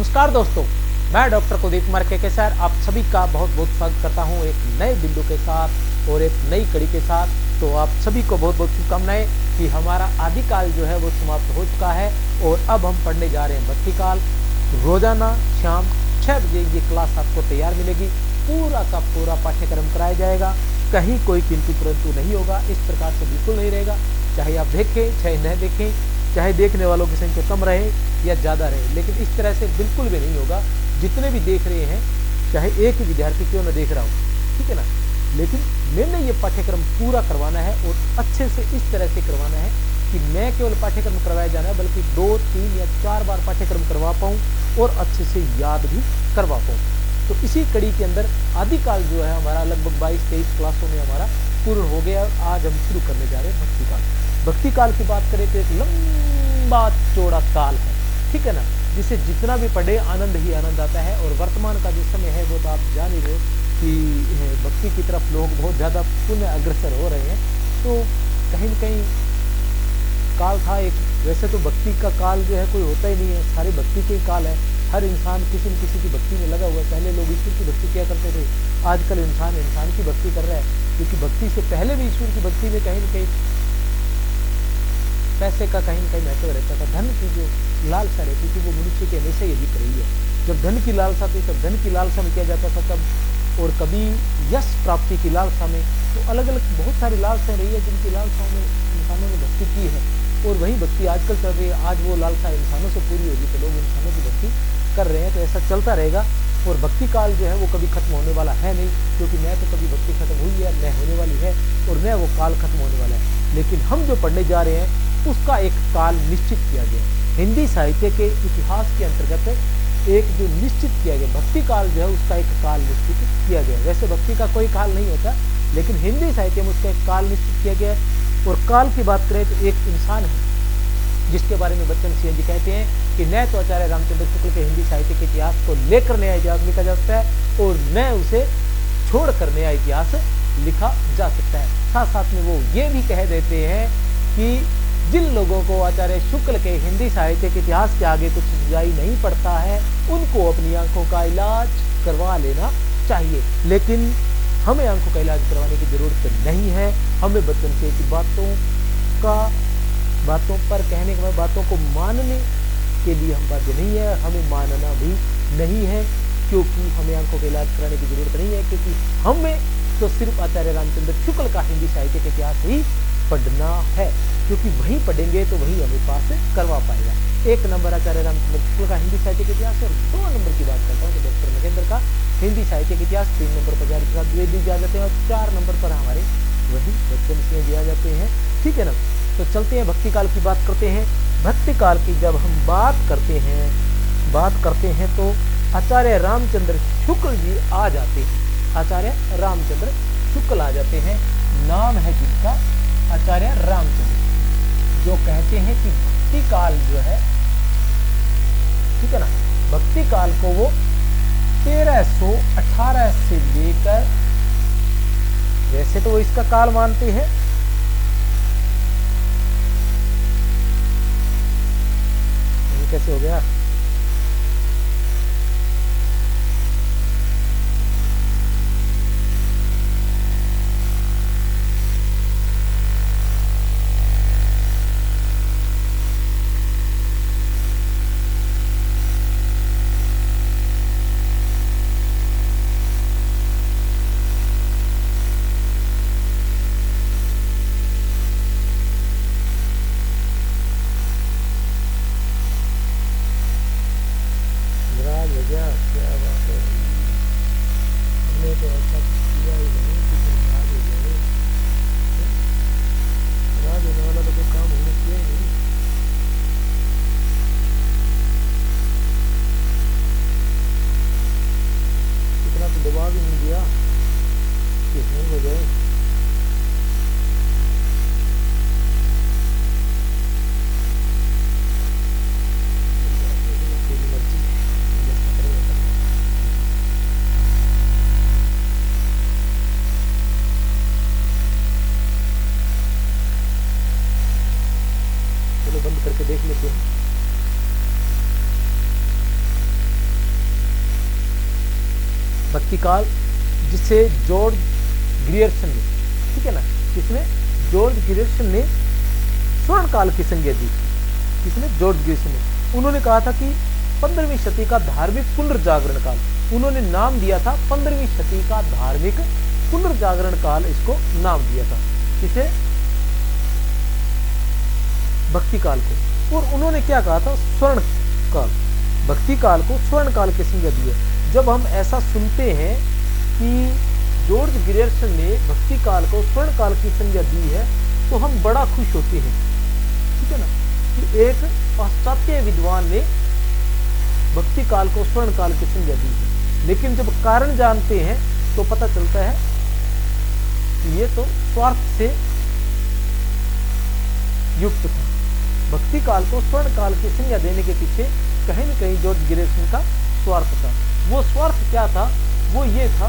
नमस्कार दोस्तों, मैं डॉक्टर कुलदीप कुमार के सर आप सभी का बहुत बहुत स्वागत करता हूं एक नए बिंदु के साथ और एक नई कड़ी के साथ। तो आप सभी को बहुत बहुत शुभकामनाएं कि हमारा आदिकाल जो है वो समाप्त हो चुका है और अब हम पढ़ने जा रहे हैं भक्ति काल। रोजाना शाम 6 बजे ये क्लास आपको तैयार मिलेगी। पूरा का पूरा पाठ्यक्रम कराया जाएगा, कहीं कोई किंतु परंतु नहीं होगा। इस प्रकार से बिल्कुल नहीं रहेगा, चाहे आप देखें चाहे न देखें, चाहे देखने वालों की संख्या कम रहे या ज़्यादा रहे, लेकिन इस तरह से बिल्कुल भी नहीं होगा। जितने भी देख रहे हैं, चाहे एक ही विद्यार्थी क्यों न देख रहा हो, ठीक है ना, लेकिन मैंने ये पाठ्यक्रम पूरा करवाना है और अच्छे से इस तरह से करवाना है कि मैं केवल पाठ्यक्रम करवाया जाना है, बल्कि 2, 3 या 4 बार पाठ्यक्रम करवा पाऊँ और अच्छे से याद भी करवा पाऊँ। तो इसी कड़ी के अंदर आदिकाल जो है हमारा लगभग 22-23 क्लासों में हमारा पूर्ण हो गया। आज हम शुरू करने जा रहे हैं भक्ति काल। भक्ति काल की बात करें तो एक लंबा चौड़ा काल है, ठीक है ना, जिसे जितना भी पढ़े आनंद ही आनंद आता है। और वर्तमान का जो समय है वो तो आप जान ही रहे कि भक्ति की तरफ लोग बहुत ज़्यादा पुनः अग्रसर हो रहे हैं। तो कहीं न कहीं काल था एक, वैसे तो भक्ति का काल जो है कोई होता ही नहीं है, सारे भक्ति के ही काल है। हर इंसान किसी न किसी की भक्ति में लगा हुआ है। पहले लोग ईश्वर की भक्ति किया करते थे, आजकल इंसान की भक्ति कर रहा है, क्योंकि भक्ति से पहले भी ईश्वर की भक्ति में कहीं न कहीं पैसे का कहीं न कहीं महत्व रहता था। धन की जो लालसा रहती थी वो मनुष्य के हमेशा ही दिख रही है। जब धन की लालसा थी तब धन की लालसा में किया जाता था, तब और कभी यश प्राप्ति की लालसा में। तो अलग अलग बहुत सारी लालसाएं रही है जिनकी लालसाओं में इंसानों ने भक्ति की है, और वही भक्ति आजकल चल रही है। आज वो लालसा इंसानों से पूरी होगी तो लोग इंसानों की भक्ति कर रहे हैं। तो ऐसा चलता रहेगा और भक्ति काल जो है वो कभी खत्म होने वाला है नहीं, क्योंकि न तो कभी भक्ति खत्म हुई है, न होने वाली है, और न वो काल खत्म होने वाला है। लेकिन हम जो पढ़ने जा रहे हैं उसका एक काल निश्चित किया गया। हिंदी साहित्य के इतिहास के अंतर्गत एक जो निश्चित किया गया भक्ति काल जो है उसका एक काल निश्चित किया गया। वैसे भक्ति का कोई काल नहीं होता, लेकिन हिंदी साहित्य में उसका एक काल निश्चित किया गया। और काल की बात करें तो एक इंसान है जिसके बारे में बच्चन सिंह जी कहते हैं कि न तो आचार्य रामचंद्र शुक्ल के हिंदी साहित्य के इतिहास को लेकर नया इतिहास लिखा जा सकता है और न उसे छोड़कर नया इतिहास लिखा जा सकता है। साथ साथ में वो ये भी कह देते हैं कि जिन लोगों को आचार्य शुक्ल के हिंदी साहित्य के इतिहास के आगे कुछ सुझाई नहीं पड़ता है, उनको अपनी आंखों का इलाज करवा लेना चाहिए। लेकिन हमें आंखों का इलाज करवाने की जरूरत नहीं है। हमें बच्चन से की बातों पर कहने के बाद बातों को मानने के लिए हम बाध्य नहीं है, हमें मानना भी नहीं है, क्योंकि हमें आंखों का इलाज कराने की जरूरत नहीं है, क्योंकि हमें तो सिर्फ आचार्य रामचंद्र शुक्ल का हिंदी साहित्य के इतिहास ही पढ़ना है, क्योंकि वही पढ़ेंगे तो वही हमें पास करवा पाएगा। 1 नंबर आचार्य रामचंद्र शुक्ल का हिंदी साहित्य के इतिहास, और 2 नंबर की बात करता हूँ तो डॉक्टर नगेंद्र का हिंदी साहित्य के इतिहास। 3 नंबर पर आचार्य प्रसाद द्विवेदी आ जाते हैं और 4 नंबर पर हमारे वही बच्चन सिंह जी आ जाते हैं, ठीक है ना। तो चलते हैं भक्ति काल की बात करते हैं। भक्ति काल की जब हम बात करते हैं तो आचार्य रामचंद्र शुक्ल जी आ जाते हैं। आचार्य रामचंद्र शुक्ल आ जाते हैं, नाम है जिनका आचार्य रामचंद्र, जो कहते हैं कि भक्ति काल जो है, ठीक है ना, भक्ति काल को वो 1318 से लेकर, वैसे तो वो इसका काल मानते हैं, ये कैसे हो गया, क्या बात है, हमने तो ऐसा किया ही नहीं कि तुम राज हो जाए। राज होने वाला तो कोई काम हमने किया ही नहीं। इतना तो दबाव ही नहीं दिया कि नहीं हो जाए। भक्ति काल, जिसे जॉर्ज ग्रियर्सन ने, ठीक है ना, किसने, जॉर्ज ग्रियर्सन ने स्वर्ण काल की संज्ञा दी थी। किसने, जॉर्ज ग्रियर्सन ने। उन्होंने कहा था कि 15वीं शती का धार्मिक पुनर्जागरण काल, उन्होंने नाम दिया था 15वीं शती का धार्मिक पुनर्जागरण काल, इसको नाम दिया था। किसे, भक्ति काल को। और उन्होंने क्या कहा था, स्वर्ण काल, भक्ति काल को स्वर्ण काल की संज्ञा दी है। जब हम ऐसा सुनते हैं कि जॉर्ज ग्रियर्सन ने भक्ति काल को स्वर्ण काल की संज्ञा दी है, तो हम बड़ा खुश होते हैं, ठीक है ना, कि एक पाश्चात्य विद्वान ने भक्ति काल को स्वर्ण काल की संज्ञा दी है। लेकिन जब कारण जानते हैं तो पता चलता है कि ये तो स्वार्थ से युक्त था। भक्ति काल को स्वर्ण काल की संज्ञा देने के पीछे कहीं न कहीं जॉर्ज ग्रियर्सन का स्वार्थ था। वो स्वार्थ क्या था, वो ये था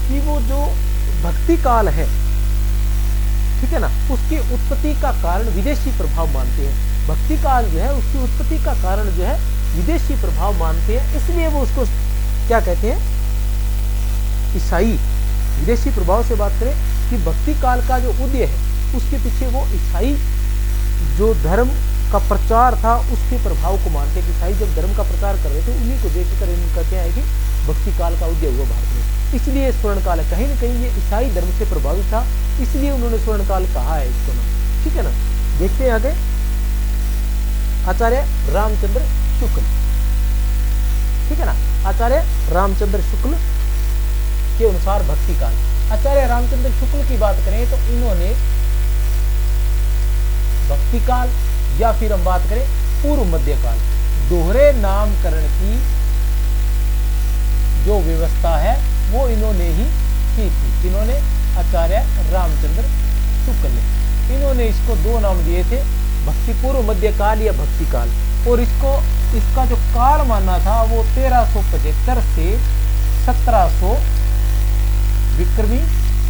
कि वो जो भक्ति काल है, ठीक है ना, उसकी उत्पत्ति का कारण विदेशी प्रभाव मानते हैं। भक्ति काल जो है उसकी उत्पत्ति का कारण जो है विदेशी प्रभाव मानते हैं, इसलिए वो उसको क्या कहते हैं, ईसाई। विदेशी प्रभाव से बात करें कि भक्ति काल का जो उदय है उसके पीछे वो ईसाई जो धर्म का प्रचार था उसके प्रभाव को मानते हैं। कि ईसाई जब धर्म का प्रचार कर रहे थे उन्हीं को देखकर इनका क्या है कि भक्ति काल का उदय हुआ भारत में, इसलिए स्वर्ण काल है। कहीं न कहीं ये ईसाई धर्म से प्रभावित था, इसलिए उन्होंने स्वर्ण काल कहा है इसको ना, ठीक है ना। देखते हैं आगे, आचार्य रामचंद्र शुक्ल, ठीक है ना, आचार्य रामचंद्र शुक्ल के अनुसार भक्ति काल। आचार्य रामचंद्र शुक्ल की बात करें तो इन्होंने भक्ति काल या फिर हम बात करें पूर्व मध्य काल, दोहरे नामकरण की जो व्यवस्था है वो इन्होंने ही की थी। इन्होंने आचार्य रामचंद्र शुक्ल ने, इन्होंने इसको दो नाम दिए थे, भक्ति पूर्व मध्य काल या भक्ति काल। और इसका जो काल माना था वो 1375 से 1700 विक्रमी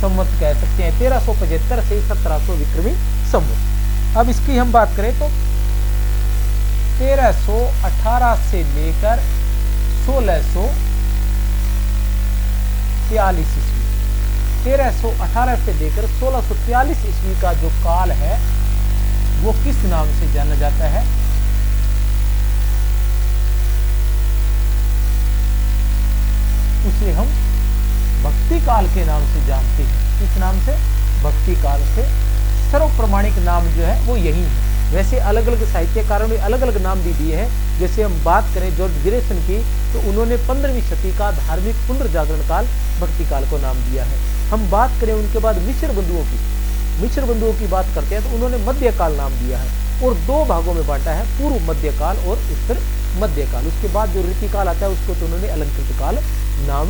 संवत कह सकते हैं, 1375 से 1700 विक्रमी संवत। अब इसकी हम बात करें तो 1318 से लेकर 1643 ईस्वी, 1318 से लेकर 1643 ईस्वी का जो काल है वो किस नाम से जाना जाता है, उसे हम भक्ति काल के नाम से जानते हैं। किस नाम से, भक्ति काल से। सर्व प्रमाणिक नाम जो है वो यही है। वैसे अलग अलग साहित्यकारों ने अलग अलग नाम भी दिए हैं। जैसे हम बात करें जॉर्ज ग्रियर्सन की तो उन्होंने 15वीं शती का धार्मिक पुनर्जागरण काल भक्ति काल को नाम दिया है। हम बात करें उनके बाद मिश्र बंधुओं की बात करते हैं तो उन्होंने मध्यकाल नाम दिया है और दो भागों में बांटा है, पूर्व मध्यकाल और उत्तर मध्यकाल। उसके बाद जो रीतिकाल आता है उसको तो उन्होंने अलंकृत काल नाम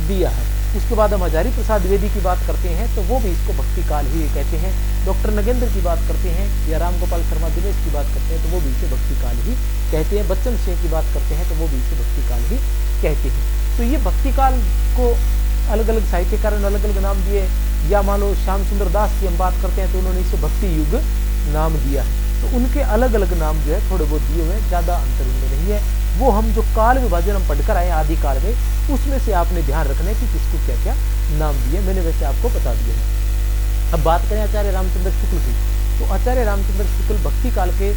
दिया है। उसके बाद हम हजारी प्रसाद द्विवेदी की बात करते हैं तो वो भी इसको भक्ति काल ही कहते हैं। डॉक्टर नगेंद्र की बात करते हैं या राम गोपाल शर्मा दिनेश की बात करते हैं तो वो भी इसे भक्ति काल ही कहते हैं। बच्चन सिंह की बात करते हैं तो वो भी इसे भक्ति काल ही कहते हैं। तो ये भक्ति काल को अलग अलग साहित्यकारों ने अलग अलग नाम दिए। या मान लो श्याम सुंदर दास की हम बात करते हैं तो उन्होंने इसे भक्ति युग नाम दिया है। तो उनके अलग अलग नाम जो है थोड़े बहुत दिए हुए हैं, ज्यादा अंतर उनमें नहीं है। वो हम जो काल विभाजन हम पढ़कर आए आदि काल में, उसमें से आपने ध्यान रखना है कि किसको क्या क्या नाम दिए, मैंने वैसे आपको बता दिया है। अब बात करें आचार्य रामचंद्र शुक्ल की, तो आचार्य रामचंद्र शुक्ल भक्ति काल के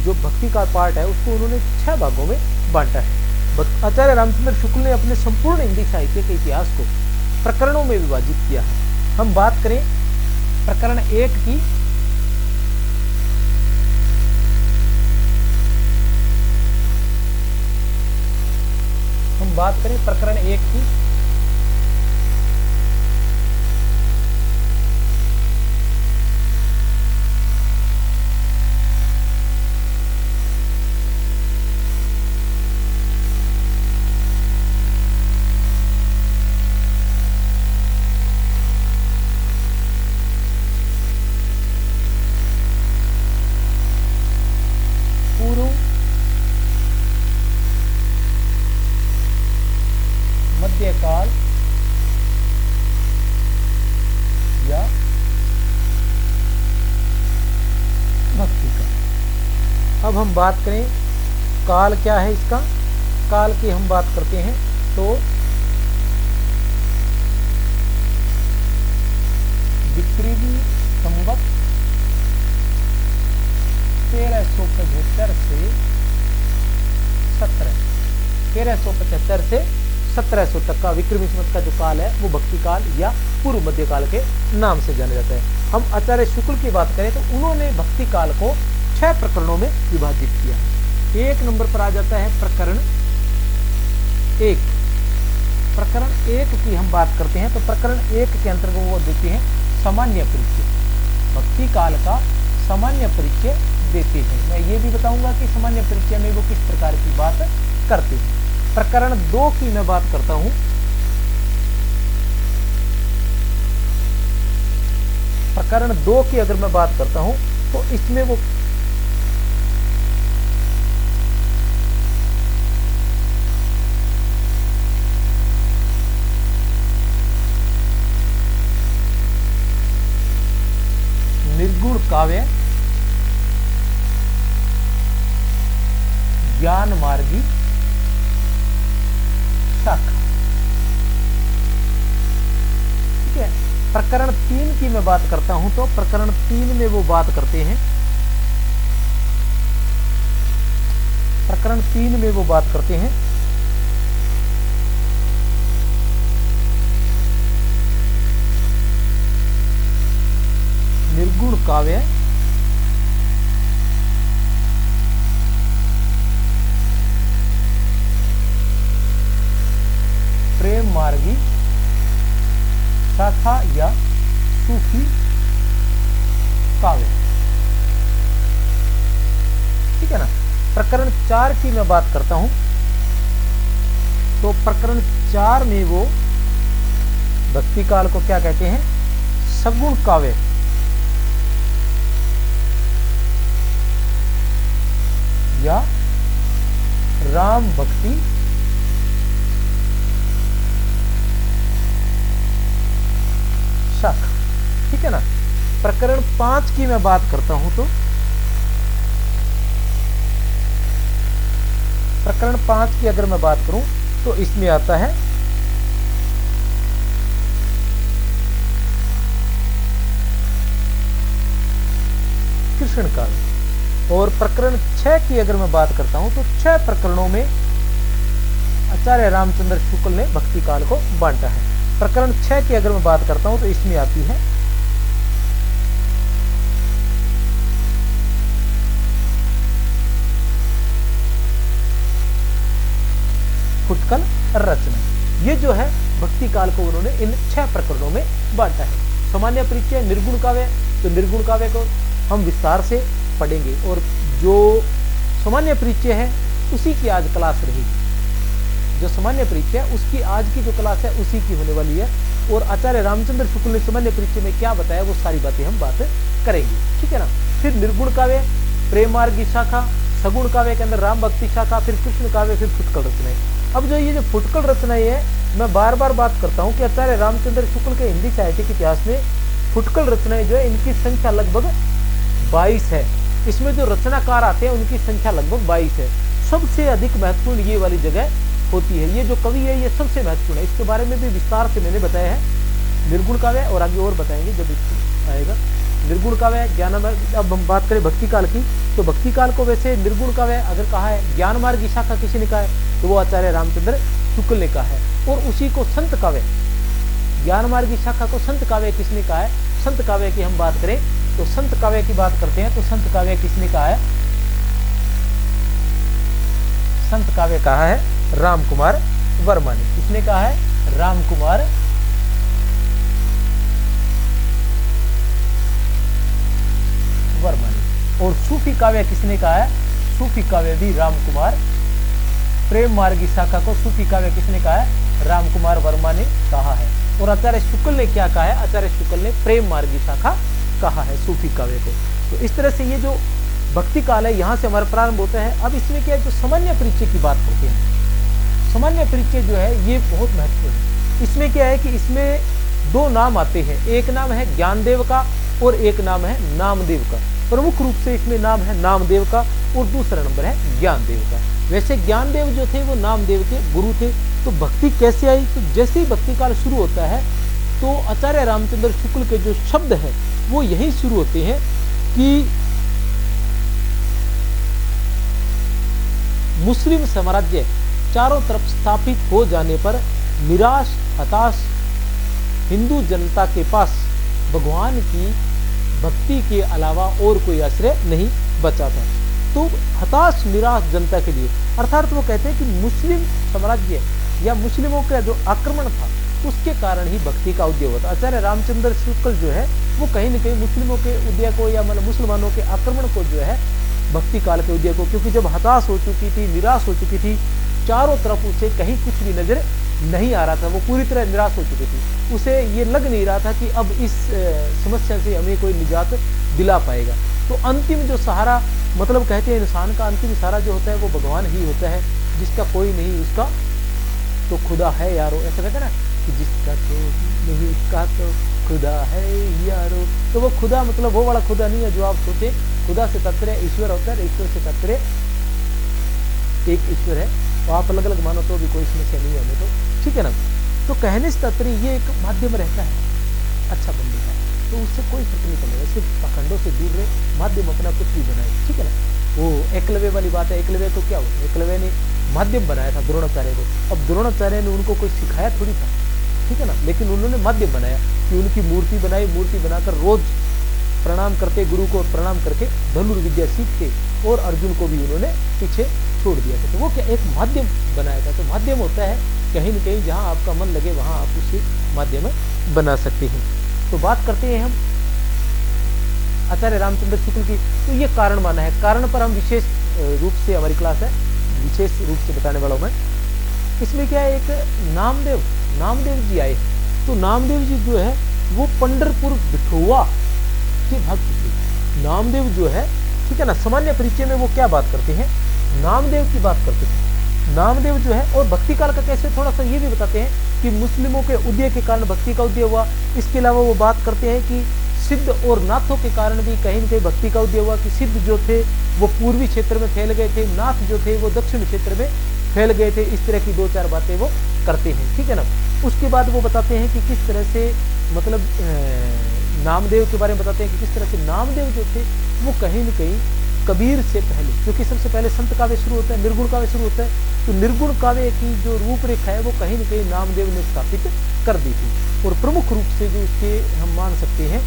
जो भक्ति का पार्ट है उसको उन्होंने 6 भागों में बांटा है। आचार्य रामचंद्र शुक्ल ने अपने संपूर्ण हिंदी साहित्य के इतिहास को प्रकरणों में विभाजित किया है। हम बात करें प्रकरण 1 की, प्रकरण 1 की, पूर्व मध्यकाल या भक्ति काल। अब हम बात करें काल क्या है इसका, काल की हम बात करते हैं तो विक्रमी संवत 1375 से 1700 तक का विक्रमी संवत का जो काल है वो भक्ति काल या पूर्व मध्य काल के नाम से जाना जाता है। हम आचार्य शुक्ल की बात करें तो उन्होंने भक्ति काल को 6 प्रकरणों में विभाजित किया है। 1 नंबर पर आ जाता है प्रकरण 1। प्रकरण 1 की हम बात करते हैं तो प्रकरण 1 के अंतर्गत वो देते हैं सामान्य परिचय, भक्ति काल का सामान्य परिचय देते हैं। मैं ये भी बताऊंगा कि सामान्य परिचय में वो किस प्रकार की बात करते हैं। प्रकरण 2 की मैं बात करता हूं। प्रकरण 2 की अगर मैं बात करता हूं तो इसमें वो निर्गुण काव्य, ज्ञान मार्गी शाखा, ठीक है। प्रकरण 3 की मैं बात करता हूं तो प्रकरण 3 में वो बात करते हैं, प्रकरण 3 में वो बात करते हैं निर्गुण काव्य, प्रेम मार्गी शाखा या सूफी काव्य, ठीक है ना। प्रकरण 4 की मैं बात करता हूं तो प्रकरण 4 में वो भक्ति काल को क्या कहते हैं, सगुण काव्य या राम भक्ति शाखा, ठीक है ना। प्रकरण 5 की मैं बात करता हूं तो प्रकरण 5 की अगर मैं बात करूं तो इसमें आता है कृष्ण काव्य। और प्रकरण 6 की अगर मैं बात करता हूं तो 6 प्रकरणों में आचार्य रामचंद्र शुक्ल ने भक्ति काल को बांटा है। प्रकरण 6 की अगर मैं बात करता हूं तो इसमें आती है फुटकल रचना। ये जो है भक्ति काल को उन्होंने इन 6 प्रकरणों में बांटा है। सामान्य परिचय निर्गुण काव्य, तो निर्गुण काव्य को हम विस्तार से पढ़ेंगे और जो सामान्य परिचय है उसी की आज क्लास रहेगी। जो सामान्य परिचय उसकी आज की जो क्लास है उसी की होने वाली है। और आचार्य रामचंद्र शुक्ल ने सामान्य परिचय में क्या बताया वो सारी बातें हम बात करेंगे, ठीक है ना। फिर निर्गुण काव्य, प्रेम मार्गी शाखा, सगुण काव्य के अंदर राम भक्ति शाखा, फिर कृष्ण काव्य, फिर फुटकल रचनाएं। अब जो ये जो फुटकल रचनाएं है मैं बार बार बात करता हूँ कि आचार्य रामचंद्र शुक्ल के हिंदी साहित्य के इतिहास में फुटकल रचनाएं जो है इनकी संख्या लगभग 22 है। इसमें जो रचनाकार आते हैं उनकी संख्या लगभग 22 है। सबसे अधिक महत्वपूर्ण ये वाली जगह होती है। ये जो कवि है ये सबसे महत्वपूर्ण है। इसके बारे में भी विस्तार से मैंने बताया है निर्गुण काव्य, और आगे और बताएंगे जब आएगा। निर्गुण काव्य, ज्ञान, अब हम बात करें भक्ति काल की तो भक्ति काल को वैसे निर्गुण काव्य अगर कहा है, ज्ञान मार्ग की शाखा किसी ने कहा है तो वो आचार्य रामचंद्र शुक्ल ने कहा है। और उसी को संत काव्य, ज्ञान मार्ग की शाखा को संत काव्य किसने कहा है। संत काव्य की हम बात करें तो संत काव्य की बात करते हैं तो संत काव्य किसने कहा है, संत काव्य कहा है राम कुमार वर्मा ने। किसने कहा है, राम कुमार वर्मा ने। और सूफी काव्य किसने कहा है, सूफी काव्य भी राम कुमार। प्रेम मार्गी शाखा को सूफी काव्य किसने कहा है, राम कुमार वर्मा ने कहा है। और आचार्य शुक्ल ने क्या कहा है, आचार्य शुक्ल ने प्रेम मार्गी शाखा कहा है सूफी काव्य को। तो इस तरह से ये जो भक्ति काल है यहाँ से हमारा प्रारंभ होता है। अब इसमें क्या है, जो सामान्य परिचय की बात करते हैं, सामान्य परिचय जो है ये बहुत महत्वपूर्ण है। इसमें क्या है कि इसमें 2 नाम आते हैं, एक नाम है ज्ञानदेव का और एक नाम है नामदेव का। प्रमुख रूप से इसमें नाम है नामदेव का और दूसरा नंबर है ज्ञानदेव का। वैसे ज्ञानदेव जो थे वो नामदेव के गुरु थे। तो भक्ति कैसे आई, तो जैसे ही भक्ति काल शुरू होता है तो आचार्य रामचंद्र शुक्ल के जो शब्द हैं वो यही शुरू होते हैं कि मुस्लिम साम्राज्य चारों तरफ स्थापित हो जाने पर निराश हताश हिंदू जनता के पास भगवान की भक्ति के अलावा और कोई आश्रय नहीं बचा था। तो हताश निराश जनता के लिए, अर्थात वो कहते हैं कि मुस्लिम साम्राज्य या मुस्लिमों का जो आक्रमण था उसके कारण ही भक्ति का उदय हुआ था। आचार्य रामचंद्र शुक्ल जो है वो कहीं न कहीं मुस्लिमों के उदय को या मतलब मुसलमानों के आक्रमण को जो है भक्ति काल के उदय को, क्योंकि जब हताश हो चुकी थी, निराश हो चुकी थी, चारों तरफ उसे कहीं कुछ भी नजर नहीं आ रहा था, वो पूरी तरह निराश हो चुकी थी, उसे ये लग नहीं रहा था कि अब इस समस्या से हमें कोई निजात दिला पाएगा। तो अंतिम जो सहारा, मतलब कहते हैं इंसान का अंतिम सहारा जो होता है वो भगवान ही होता है, जिसका कोई नहीं उसका तो खुदा है यारो, ऐसा कहते हैं ना कि जिसका तो नहीं उसका तो खुदा है यारो। तो वो खुदा मतलब वो वाला खुदा नहीं है जो आप सोचे, खुदा से तात्पर्य ईश्वर होता है, ईश्वर से तात्पर्य एक ईश्वर है, और आप अलग अलग मानो तो भी कोई समस्या नहीं है हमें, तो ठीक है ना। तो कहने से तात्पर्य ये एक माध्यम रहता है अच्छा बनने का, तो उससे कोई फर्क नहीं पड़ेगा, सिर्फ पाखंडों से दूर रहे, माध्यम अपना कुछ भी बनाए, ठीक है ना। वो एकलव्य वाली बात है, एकलव्य को क्या हुआ, एकलव्य ने माध्यम बनाया था द्रोणाचार्य को। अब द्रोणाचार्य ने उनको कोई सिखाया थोड़ी था, ठीक है ना, लेकिन उन्होंने माध्यम बनाया कि उनकी मूर्ति बनाई, मूर्ति बनाकर रोज प्रणाम करते, गुरु को प्रणाम करके धनुर्विद्या सीखते, और अर्जुन को भी उन्होंने पीछे छोड़ दिया था। तो वो क्या एक माध्यम बनाया था। तो माध्यम होता है कहीं न कहीं जहां आपका मन लगे वहां आप उसे माध्यम बना सकते हैं। तो बात करते हैं हम आचार्य रामचंद्र शुक्ल की, तो ये कारण माना है, कारण पर हम विशेष रूप से हमारी क्लास है, विशेष रूप से बताने वाला हूं मैं। इसमें क्या है, एक नामदेव जी आए, तो नामदेव जी जो है वो पंढरपुर बिठोवा के भक्त थे। नामदेव जो है, ठीक है ना, सामान्य परिचय में वो क्या बात करते हैं, नामदेव की बात करते थे। नामदेव जो है, और भक्ति काल का कैसे थोड़ा सा ये भी बताते हैं कि मुस्लिमों के उदय के कारण भक्ति का उदय हुआ। इसके अलावा वो बात करते हैं कि सिद्ध और नाथों के कारण भी कहीं न कहीं भक्ति का उदय हुआ, कि सिद्ध जो थे वो पूर्वी क्षेत्र में फैल गए थे, नाथ जो थे वो दक्षिण क्षेत्र में फैल गए थे। इस तरह की दो चार बातें वो करते हैं, ठीक है ना। उसके बाद वो बताते हैं कि किस तरह से, मतलब नामदेव के बारे में बताते हैं कि किस तरह से नामदेव जो थे वो कहीं न कहीं कबीर से पहले, क्योंकि सबसे पहले संत काव्य शुरू होता है, निर्गुण काव्य शुरू होता है, तो निर्गुण काव्य की जो रूपरेखा है वो कहीं न कहीं नामदेव ने स्थापित कर दी थी। और प्रमुख रूप से जो इसके हम मान सकते हैं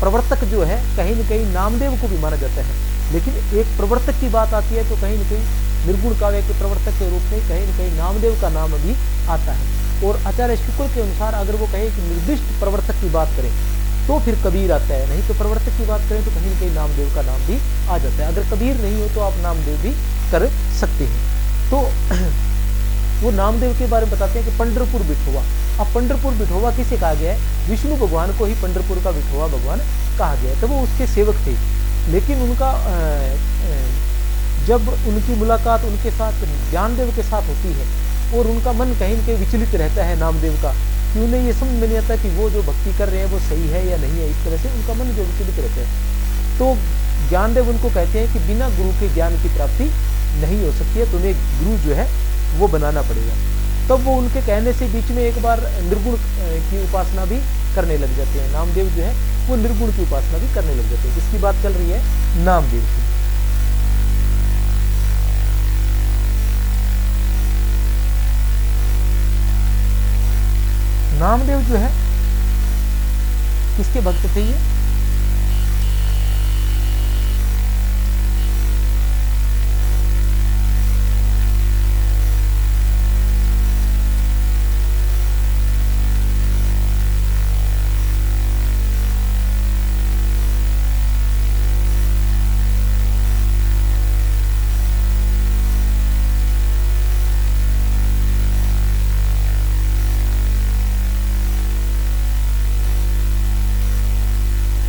प्रवर्तक जो है, कहीं न कहीं नामदेव को भी माना जाता है, लेकिन एक प्रवर्तक की बात आती है तो कहीं न कहीं निर्गुण काव्य के प्रवर्तक के रूप में कहीं न कहीं नामदेव का नाम भी आता है। और आचार्य शुक्ल के अनुसार अगर वो कहे कि निर्दिष्ट प्रवर्तक की बात करें तो फिर कबीर आता है, नहीं तो प्रवर्तक की बात करें तो कहीं न कहीं नामदेव का नाम भी आ जाता है। अगर कबीर नहीं हो तो आप नामदेव भी कर सकते हैं। तो वो नामदेव के बारे में बताते हैं कि पंढरपुर बिठोवा। अब पंढरपुर बिठोवा किसे कहा गया है, विष्णु भगवान को ही पंढरपुर का बिठोवा भगवान कहा गया है। तो वो उसके सेवक थे, लेकिन उनका जब उनकी मुलाकात उनके साथ ज्ञानदेव के साथ होती है और उनका मन कहीं न कहीं विचलित रहता है नामदेव का, कि उन्हें ये समझ में नहीं आता कि वो जो भक्ति कर रहे हैं वो सही है या नहीं है, इस तरह से उनका मन जो विचलित रहता है। तो ज्ञानदेव उनको कहते हैं कि बिना गुरु के ज्ञान की प्राप्ति नहीं हो सकती है, तुम्हें गुरु जो है वो बनाना पड़ेगा। तब वो उनके कहने से बीच में एक बार निर्गुण की उपासना भी करने लग जाते हैं। नामदेव जो है वो निर्गुण की उपासना भी करने लग जाते हैं। इसकी बात चल रही है नामदेव की। नामदेव जो है किसके भक्त थे ये,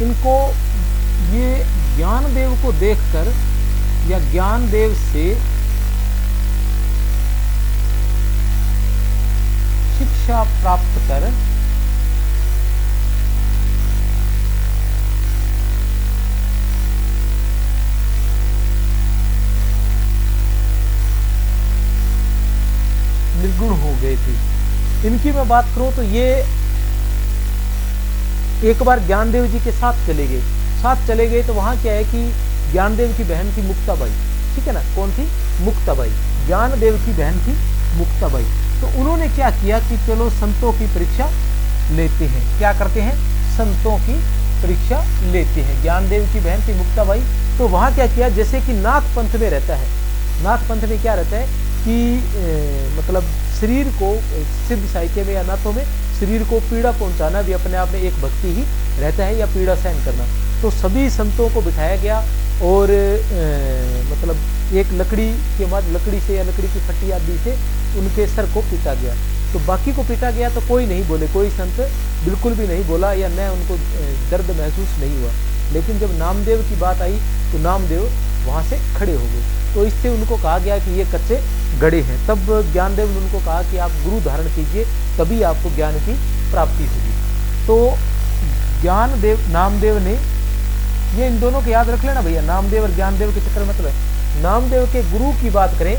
इनको ये ज्ञानदेव को देखकर या ज्ञानदेव से शिक्षा प्राप्त कर निर्गुण हो गए थे। इनकी मैं बात करूं तो ये एक बार ज्ञानदेव जी के साथ चले गए। तो वहां क्या है कि ज्ञानदेव की बहन थी मुक्ताबाई, ठीक है ना। कौन थी? मुक्ताबाई। ज्ञानदेव की बहन थी मुक्ताबाई। तो उन्होंने क्या किया कि चलो संतों की परीक्षा लेते हैं। क्या करते हैं? संतों की परीक्षा लेते हैं। ज्ञानदेव की बहन थी मुक्ताबाई। तो वहां क्या किया, जैसे कि नाथ पंथ में रहता है, नाथ पंथ में क्या रहता है कि मतलब शरीर को सिद्ध साहित्य में या नाथों में शरीर को पीड़ा पहुंचाना भी अपने आप में एक भक्ति ही रहता है, या पीड़ा सहन करना। तो सभी संतों को बिठाया गया और मतलब एक लकड़ी के बाद लकड़ी से या लकड़ी की फट्टी आदि से उनके सर को पीटा गया। तो बाकी को पीटा गया तो कोई नहीं बोले, कोई संत बिल्कुल भी नहीं बोला या न उनको दर्द महसूस नहीं हुआ। लेकिन जब नामदेव की बात आई तो नामदेव वहां से खड़े हो गए। तो इससे उनको कहा गया कि ये कच्चे गड़े हैं। तब ज्ञानदेव ने उनको कहा कि आप गुरु धारण कीजिए, तभी आपको ज्ञान की प्राप्ति होगी। तो ज्ञानदेव नामदेव ने, ये इन दोनों को याद रख लेना भैया, नामदेव और ज्ञानदेव के चक्कर मतलब नामदेव के गुरु की बात करें,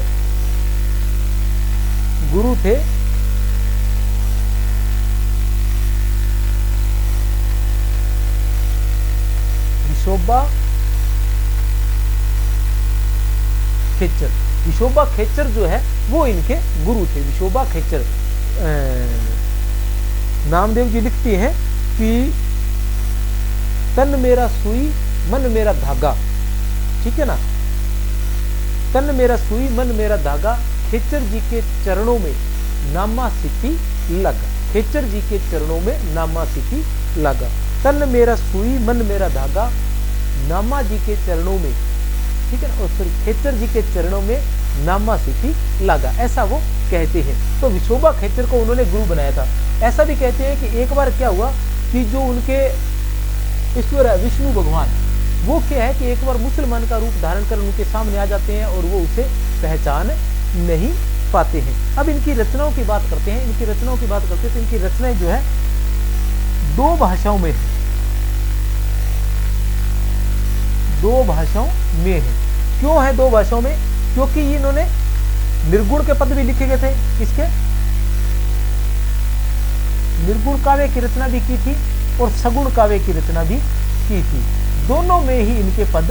गुरु थे विशोबा खेचर। विशोबा खेचर जो है वो इनके गुरु थे, विशोबा खेचर। नामदेव जी लिखती हैं कि तन मेरा सुई मन मेरा धागा, ठीक है ना। तन मेरा सुई मन मेरा धागा, खेचर जी के चरणों में नामा सिद्धि लगा। खेचर जी के चरणों में नामा सिद्धि लगा। तन मेरा सुई मन मेरा धागा, नामा जी के चरणों में, ठीक है ना, और फिर खेचर जी के चरणों में नामा सिद्धि लगा, ऐसा वो कहते हैं। तो विशोबा खेचर को उन्होंने गुरु बनाया था। ऐसा भी कहते हैं कि एक बार क्या हुआ कि जो उनके ईश्वर है विष्णु भगवान, वो क्या है कि एक बार मुसलमान का रूप धारण कर उनके सामने आ जाते हैं और वो उसे पहचान नहीं पाते हैं। अब इनकी रचनाओं की बात करते हैं। इनकी रचनाओं की बात करते हैं तो इनकी रचनाएं जो है 2 भाषाओं में है, 2 भाषाओं में है। क्यों है 2 भाषाओं में? क्योंकि इन्होंने निर्गुण के पद भी लिखे गए थे। किसके? निर्गुण काव्य की रचना भी की थी और सगुण काव्य की रचना भी की थी। दोनों में ही इनके पद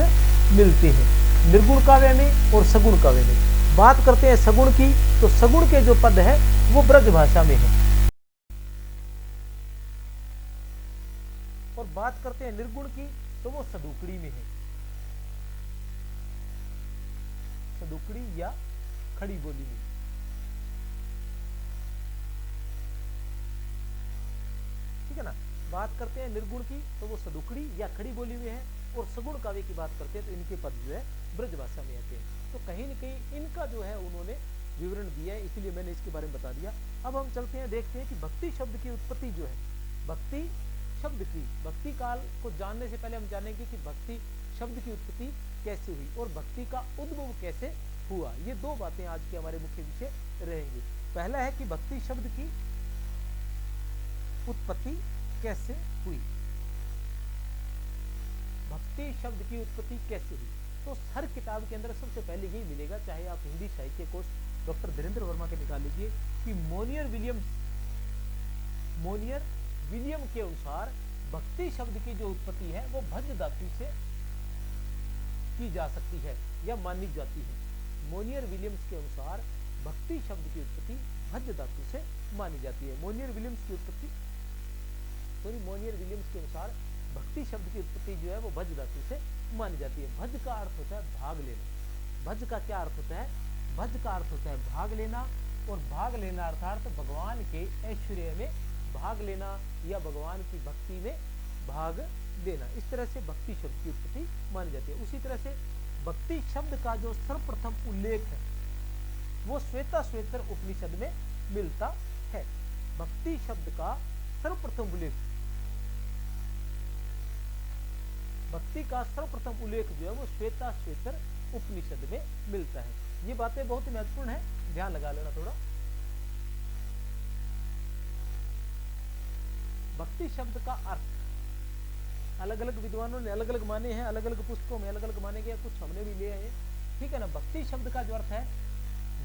मिलते हैं, निर्गुण काव्य में और सगुण काव्य में। बात करते हैं सगुण की, तो सगुण के जो पद है वो ब्रज भाषा में है, और बात करते हैं निर्गुण की तो वो सदुकड़ी में है, सदुकड़ी या खड़ी बोली में। ठीक है ना। बात करते हैं निर्गुण की तो वो सदुकड़ी या खड़ी बोली में है, और सगुण काव्य की बात करते हैं तो इनके पद जो है ब्रज भाषा में आते हैं। तो कहीं न कहीं इनका जो है उन्होंने विवरण दिया है, इसलिए मैंने इसके बारे में बता दिया। अब हम चलते हैं, देखते हैं कि भक्ति शब्द की उत्पत्ति जो है, भक्ति शब्द की, भक्ति काल को जानने से पहले हम जानेंगे कि भक्ति शब्द की उत्पत्ति कैसे हुई और भक्ति का उद्भव कैसे हुआ। ये 2 बातें आज के हमारे मुख्य विषय रहेंगे। पहला है कि भक्ति शब्द की उत्पत्ति कैसे हुई, भक्ति शब्द की उत्पत्ति कैसे हुई। तो हर किताब के अंदर सबसे पहले यही मिलेगा, चाहे आप हिंदी साहित्य कोश डॉक्टर धीरेन्द्र वर्मा के निकाल लीजिए, कि मोनियर विलियम के अनुसार भक्ति शब्द की जो उत्पत्ति है वो भज धातु से की जा सकती है या मानी जाती है। मोनियर विलियम्स के अनुसार भक्ति शब्द की उत्पत्ति भज धातु से मानी जाती है। मोनियर विलियम्स के अनुसार भक्ति शब्द की उत्पत्ति जो है वो भज धातु से मानी जाती है। भज का अर्थ होता है भाग लेना। भज का क्या अर्थ होता है? भज का अर्थ होता है भाग लेना, और भाग लेना अर्थात भगवान के ऐश्वर्य में भाग लेना या भगवान की भक्ति में भाग देना। इस तरह से भक्ति शब्द की उत्पत्ति मानी जाती है। उसी तरह से भक्ति शब्द का जो सर्वप्रथम उल्लेख है वो श्वेताश्वेतर उपनिषद में मिलता है। भक्ति शब्द का सर्वप्रथम उल्लेख, भक्ति का सर्वप्रथम उल्लेख जो है वो श्वेताश्वेतर उपनिषद में मिलता है। ये बातें बहुत ही महत्वपूर्ण है, ध्यान लगा लेना थोड़ा। भक्ति शब्द का अर्थ अलग अलग विद्वानों ने अलग अलग माने हैं, अलग अलग पुस्तकों में अलग अलग माने गए, कुछ हमने भी लिए हैं। ठीक है ना। भक्ति शब्द का जो अर्थ है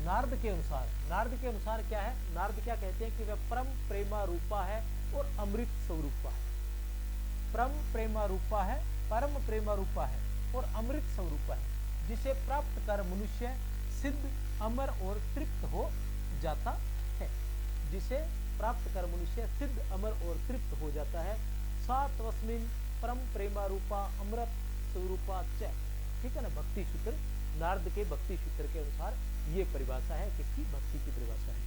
नारद के अनुसार क्या है? नारद क्या कहते हैं कि वह परम प्रेमा रूपा है और अमृत स्वरूपा है। प्रेमा रूपा है, परम प्रेमा रूपा है और अमृत स्वरूपा है, जिसे प्राप्त कर मनुष्य सिद्ध, अमर और तृप्त हो जाता है। जिसे प्राप्त कर मनुष्य सिद्ध, अमर और तृप्त हो जाता है। सात्वस्मिन परम प्रेमा रूपा अमृत स्वरूपा च। ठीक है ना, भक्ति सूत्र, नारद के भक्ति सूत्र के अनुसार ये परिभाषा है, किसकी? भक्ति की परिभाषा है।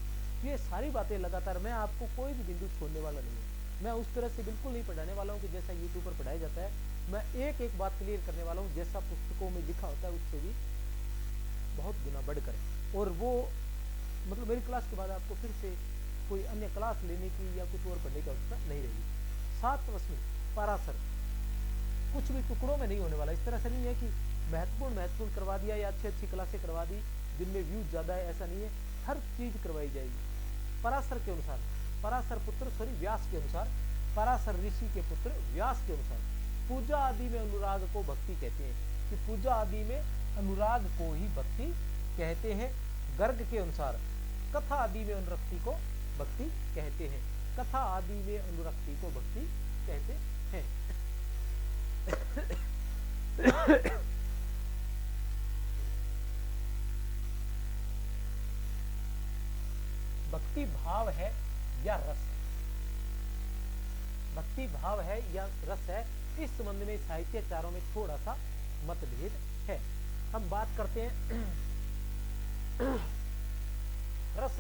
ये सारी बातें लगातार, मैं आपको कोई भी बिंदु छोड़ने वाला नहीं हूँ। मैं उस तरह से बिल्कुल नहीं पढ़ाने वाला हूँ कि जैसा यूट्यूब पर पढ़ाया जाता है। मैं एक एक बात क्लियर करने वाला हूँ, जैसा पुस्तकों में लिखा होता है उससे भी बहुत गुना बढ़कर। और वो मतलब मेरी क्लास के बाद आपको फिर से कोई अन्य क्लास लेने की या कुछ और पढ़ने की आवश्यकता नहीं रहेगी। सातवस्मी पारासर कुछ भी टुकड़ों में नहीं होने वाला। इस तरह से नहीं है कि महत्वपूर्ण करवा दिया या अच्छी क्लासें करवा दी जिनमें व्यूज ज्यादा है, ऐसा नहीं है। हर चीज करवाई जाएगी पराशर के अनुसार, पराशर पुत्र सॉरी व्यास के अनुसार, पराशर ऋषि के पुत्र व्यास के अनुसार। पूजा आदि में अनुराग को भक्ति कहते हैं, कि पूजा आदि में अनुराग को ही भक्ति कहते हैं। गर्ग के अनुसार कथा आदि में अनुरक्ति को भक्ति कहते हैं, कथा आदि में अनुरक्ति को भक्ति कहते हैं। भक्ति भाव है या रस है? भक्ति भाव है या रस है, इस संबंध में साहित्याचारों में थोड़ा सा मतभेद है। हम बात करते हैं रस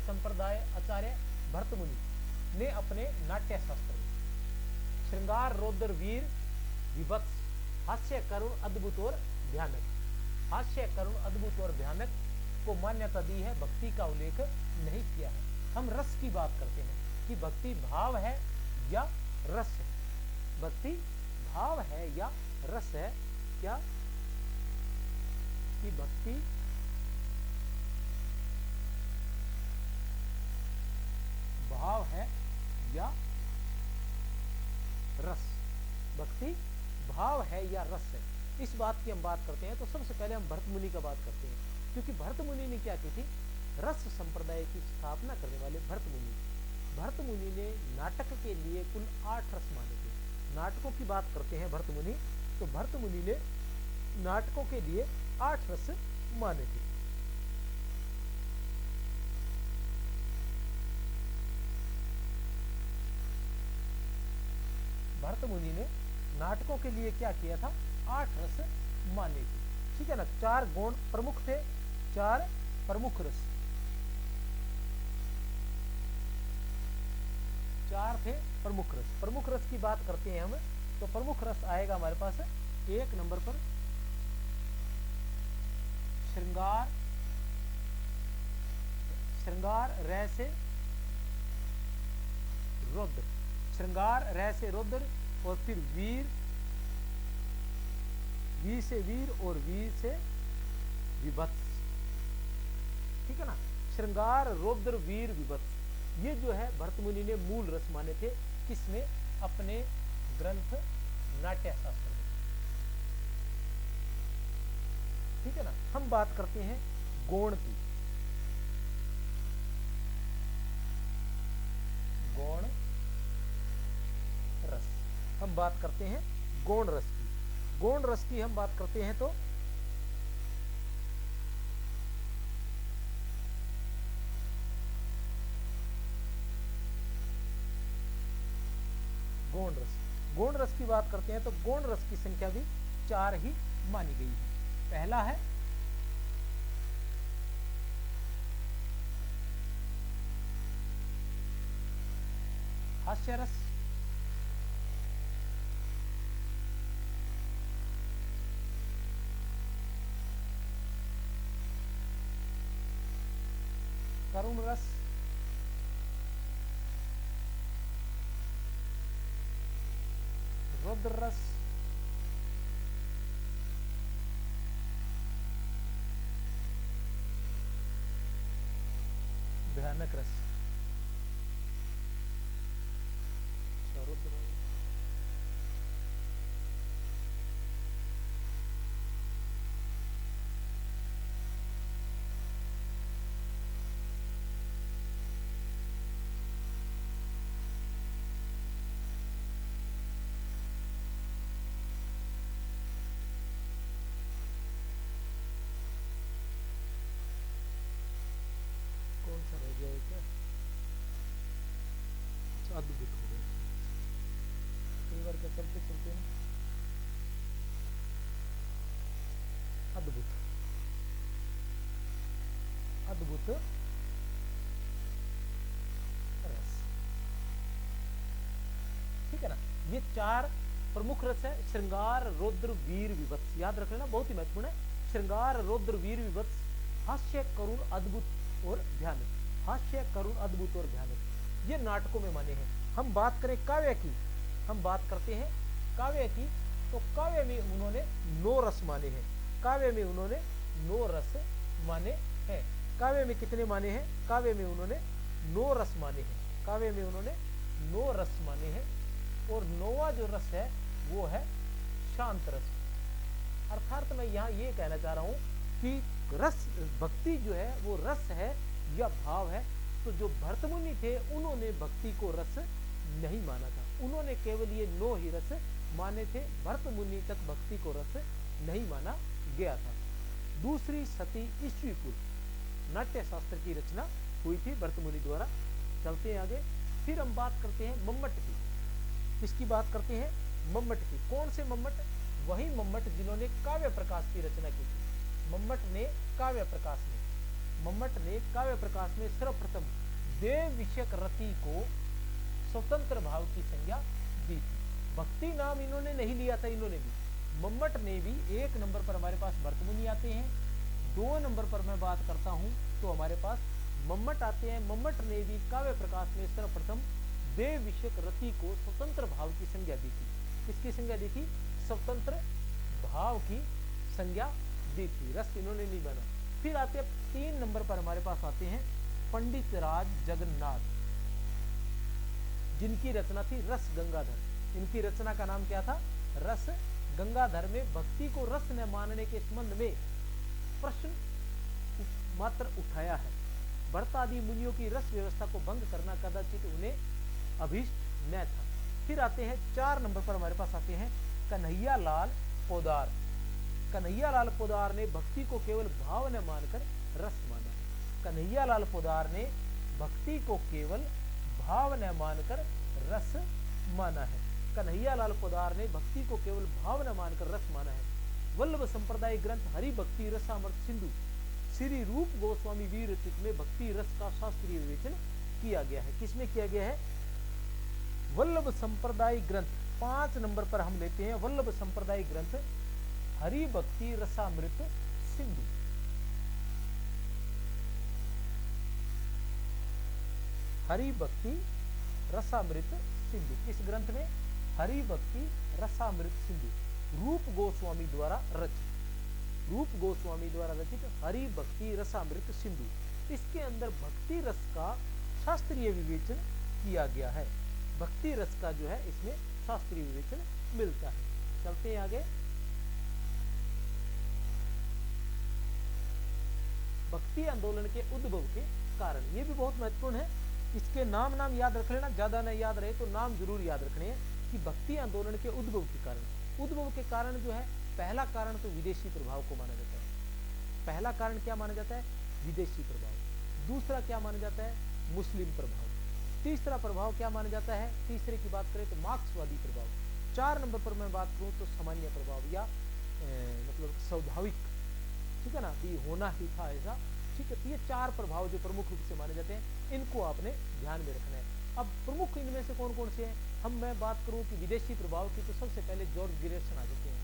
संप्रदाय आचार्य भरतमुनि ने अपने नाट्य शास्त्र में श्रृंगार, रौद्र, वीर, विभत्स, हास्य, करुण, अद्भुत और भयानक, हास्य, करुण, अद्भुत और भयानक को मान्यता दी है, भक्ति का उल्लेख नहीं किया है। हम रस की बात करते हैं कि भक्ति भाव है या रस है। भक्ति भाव है या रस है? क्या कि भक्ति भाव है या रस? भक्ति भाव है या रस है, इस बात की हम बात करते हैं। तो सबसे पहले हम भरत मुनि का बात करते हैं, क्योंकि भरत मुनि ने क्या की थी? रस संप्रदाय की स्थापना करने वाले भरत मुनि ने नाटक के लिए कुल 8 रस माने थे। नाटकों की बात करते हैं भरत मुनि, तो भरत मुनि ने नाटकों के लिए 8 रस माने थे। भरत मुनि ने नाटकों के लिए क्या किया था? 8 रस माने थे। ठीक है ना, 4 गुण प्रमुख थे, 4 प्रमुख रस, 4 थे प्रमुख रस। प्रमुख रस की बात करते हैं हम, तो प्रमुख रस आएगा हमारे पास 1 नंबर पर श्रृंगार, श्रृंगार रह से रुद्र, श्रृंगार रह से रुद्र, और फिर वीर, वी से वीर और वीर से विभत्स। ठीक है ना, श्रृंगार, रुद्र, वीर, विभत्स, ये जो है भरत मुनि ने मूल रस माने थे। किसमें? अपने ग्रंथ नाट्य शास्त्र में। ठीक है ना, हम बात करते हैं गौण की। गौण रस, हम बात करते हैं गौण रस की। गौण रस की हम बात करते हैं तो गौण रस, गौण रस की बात करते हैं तो गौण रस की संख्या भी 4 ही मानी गई है। पहला है हास्य रस, करुण रस, रुद्र रस, भयानक रस। रुद्र क्या? अच्छा, अद्भुत हो गया। कई बार क्या चलते चलते ना अद्भुत अद्भुत रस, ठीक है ना। ये 4 प्रमुख रस है। श्रृंगार, रौद्र, वीर, विभत्स, याद रख लेना, बहुत ही महत्वपूर्ण है। श्रृंगार, रौद्र, वीर, विभत्स, हास्य, करुण, अद्भुत और भयानक। हास्य, करुण, अद्भुत और भयानक, ये नाटकों में माने हैं। हम बात करें काव्य की, हम बात करते हैं काव्य की, तो काव्य में उन्होंने 9 रस माने हैं। काव्य में उन्होंने 9 रस माने हैं। काव्य में कितने माने हैं? काव्य में उन्होंने 9 रस माने हैं। काव्य में उन्होंने 9 रस माने हैं। और 9वां जो रस है वो है शांत रस। अर्थात मैं यहां ये कहना चाह रहा हूं कि रस, भक्ति जो है वो रस है या भाव है। तो जो भरत मुनि थे उन्होंने भक्ति को रस नहीं माना था, उन्होंने केवल ये 9 ही रस माने थे। भरत मुनि तक भक्ति को रस नहीं माना गया था। दूसरी सती ईस्वी पूर्व नाट्य शास्त्र की रचना हुई थी भरत मुनि द्वारा। चलते हैं आगे। फिर हम बात करते हैं मम्मट की। इसकी बात करते हैं मम्मट की। कौन से मम्मट? वही मम्मट जिन्होंने काव्य प्रकाश की रचना की थी। मम्मट ने काव्य प्रकाश में सर्वप्रथम देव विषयक रति को स्वतंत्र भाव की संज्ञा दी थी। भक्ति नाम इन्होंने नहीं लिया था। इन्होंने भी, मम्मट ने भी 1 नंबर पर हमारे पास भरत मुनि आते हैं। 2 नंबर पर मैं बात करता हूं तो हमारे पास मम्मट आते हैं। मम्मट ने भी काव्य प्रकाश में सर्वप्रथम देव विषयक रति को स्वतंत्र भाव की संज्ञा दी थी। किसकी संज्ञा दी थी? स्वतंत्र भाव की संज्ञा दी थी। रस इन्होंने नहीं बना। फिर आते हैं 3 नंबर पर हमारे पास आते हैं पंडित राज जगन्नाथ, जिनकी रचना थी रस गंगाधर। इनकी रचना का नाम क्या था? रस गंगाधर में भक्ति को रस न मानने के संबंध में प्रश्न मात्र उठाया है। भरत आदि मुनियों की रस व्यवस्था को भंग करना कदाचित उन्हें अभीष्ट न था। फिर आते हैं 4 नंबर पर हमारे पास आते हैं कन्हैया लाल पोदार। कन्हैया लाल पोदार ने भक्ति को केवल भाव न मानकर रस माना है। कन्हैया लाल पोदार ने भक्ति को केवल भाव न मानकर रस माना है। कन्हैया लाल पोदार ने भक्ति को केवल भाव न मानकर रस माना है। वल्लभ संप्रदाय ग्रंथ हरि भक्ति रसामृत सिंधु श्री रूप गोस्वामी वीर रचित में भक्ति रस का शास्त्रीय विवेचन किया गया है। किसमें किया गया है? वल्लभ संप्रदाय ग्रंथ 5 नंबर पर हम लेते हैं। वल्लभ संप्रदाय ग्रंथ हरि भक्ति रसामृत सिंधु। हरि भक्ति रसामृत सिंधु, इस ग्रंथ में हरि भक्ति रसामृत सिंधु रूप गोस्वामी द्वारा रचित, रूप गोस्वामी द्वारा रचित हरि भक्ति रसामृत सिंधु। इसके अंदर भक्ति रस का शास्त्रीय विवेचन किया गया है। भक्ति रस का जो है इसमें शास्त्रीय विवेचन मिलता है। चलते हैं आगे। भक्ति आंदोलन के उद्भव के कारण, ये भी बहुत महत्वपूर्ण है। इसके नाम याद रख लेना, ज्यादा नहीं याद रहे तो नाम जरूर याद रखने हैं कि भक्ति आंदोलन के उद्भव के कारण। उद्भव के कारण जो है, पहला कारण तो विदेशी प्रभाव को माना जाता है। पहला कारण क्या माना जाता है? विदेशी प्रभाव। दूसरा क्या माना जाता है? मुस्लिम प्रभाव। तीसरा प्रभाव क्या माना जाता है? तीसरे की बात करें तो मार्क्सवादी प्रभाव। 4 नंबर पर मैं बात करूं तो सामान्य प्रभाव या मतलब स्वाभाविक, ठीक है ना, भी होना ही था ऐसा, ठीक है। तो ये 4 प्रभाव जो प्रमुख रूप से माने जाते हैं, इनको आपने ध्यान में रखना है। अब प्रमुख इनमें से कौन कौन से हैं? मैं बात करूं कि विदेशी प्रभाव की, तो सबसे पहले जॉर्ज गिरेसन आ जाते हैं,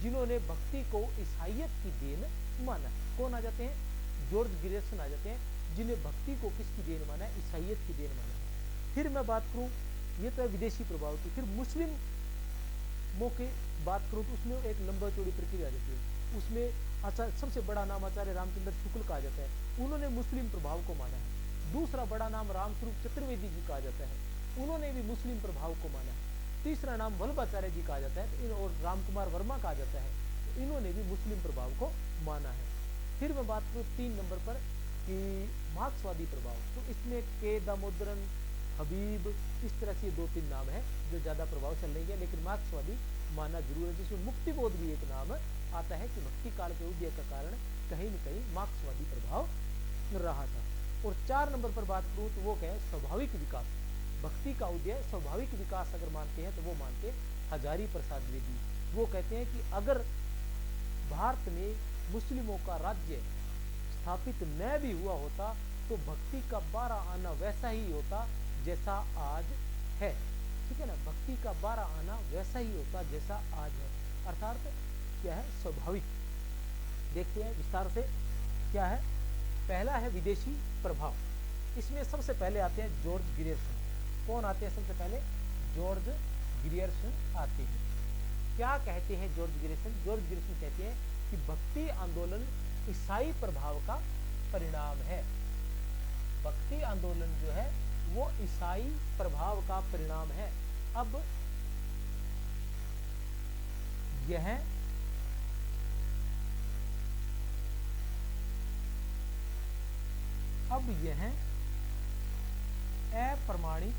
जिन्होंने भक्ति को ईसाइयत की देन माना है। कौन आ जाते हैं? जॉर्ज गिरेसन आ जाते हैं, जिन्हें भक्ति को किसकी देन माना है? ईसाइयत की देन माना है। फिर मैं बात करूं, ये तो है विदेशी प्रभाव की। फिर मुस्लिम की बात करूं तो उसमें एक लंबा चौड़ी प्रक्रिया आ जाती है। उसमें आचार्य, सबसे बड़ा नाम आचार्य रामचंद्र शुक्ल का आ जाता है, उन्होंने मुस्लिम प्रभाव को माना है। दूसरा बड़ा नाम रामस्वरूप चतुर्वेदी जी का आ जाता है, उन्होंने भी मुस्लिम प्रभाव को माना है। तीसरा नाम वल्लभाचार्य जी का आ जाता है और रामकुमार वर्मा का आ जाता है, तो इन्होंने भी मुस्लिम प्रभाव को माना है। फिर मैं बात करूँ 3 नंबर पर कि मार्क्सवादी प्रभाव, तो इसमें के दामोदरन, हबीब, इस तरह से 2-3 नाम है जो ज्यादा प्रभाव चल रही है, लेकिन मार्क्सवादी मानना जरूर है। जिसमें मुक्तिबोध भी एक नाम आता है कि भक्ति काल के उदय का कारण कहीं न कहीं मार्क्सवादी प्रभाव रहा था। और 4 नंबर पर बात करूं तो वो क्या है, स्वाभाविक विकास। भक्ति का उदय स्वाभाविक विकास अगर मानते हैं तो वो मानते हजारी प्रसाद द्विवेदी। वो कहते हैं कि अगर भारत में मुस्लिमों का राज्य स्थापित न भी हुआ होता तो भक्ति का 12 आना वैसा ही होता जैसा आज है। ठीक है ना, भक्ति का 12 आना वैसा ही होता जैसा आज है। अर्थात क्या है, स्वाभाविक। देखते हैं विस्तार से क्या है। पहला है विदेशी प्रभाव। इसमें सबसे पहले आते हैं जॉर्ज ग्रियर्सन। कौन आते हैं सबसे पहले? जॉर्ज ग्रियर्सन आते हैं। क्या कहते हैं जॉर्ज ग्रियर्सन? जॉर्ज ग्रियर्सन कहते हैं कि भक्ति आंदोलन ईसाई प्रभाव का परिणाम है। भक्ति आंदोलन जो है वो ईसाई प्रभाव का परिणाम है। अब यह अप्रमाणित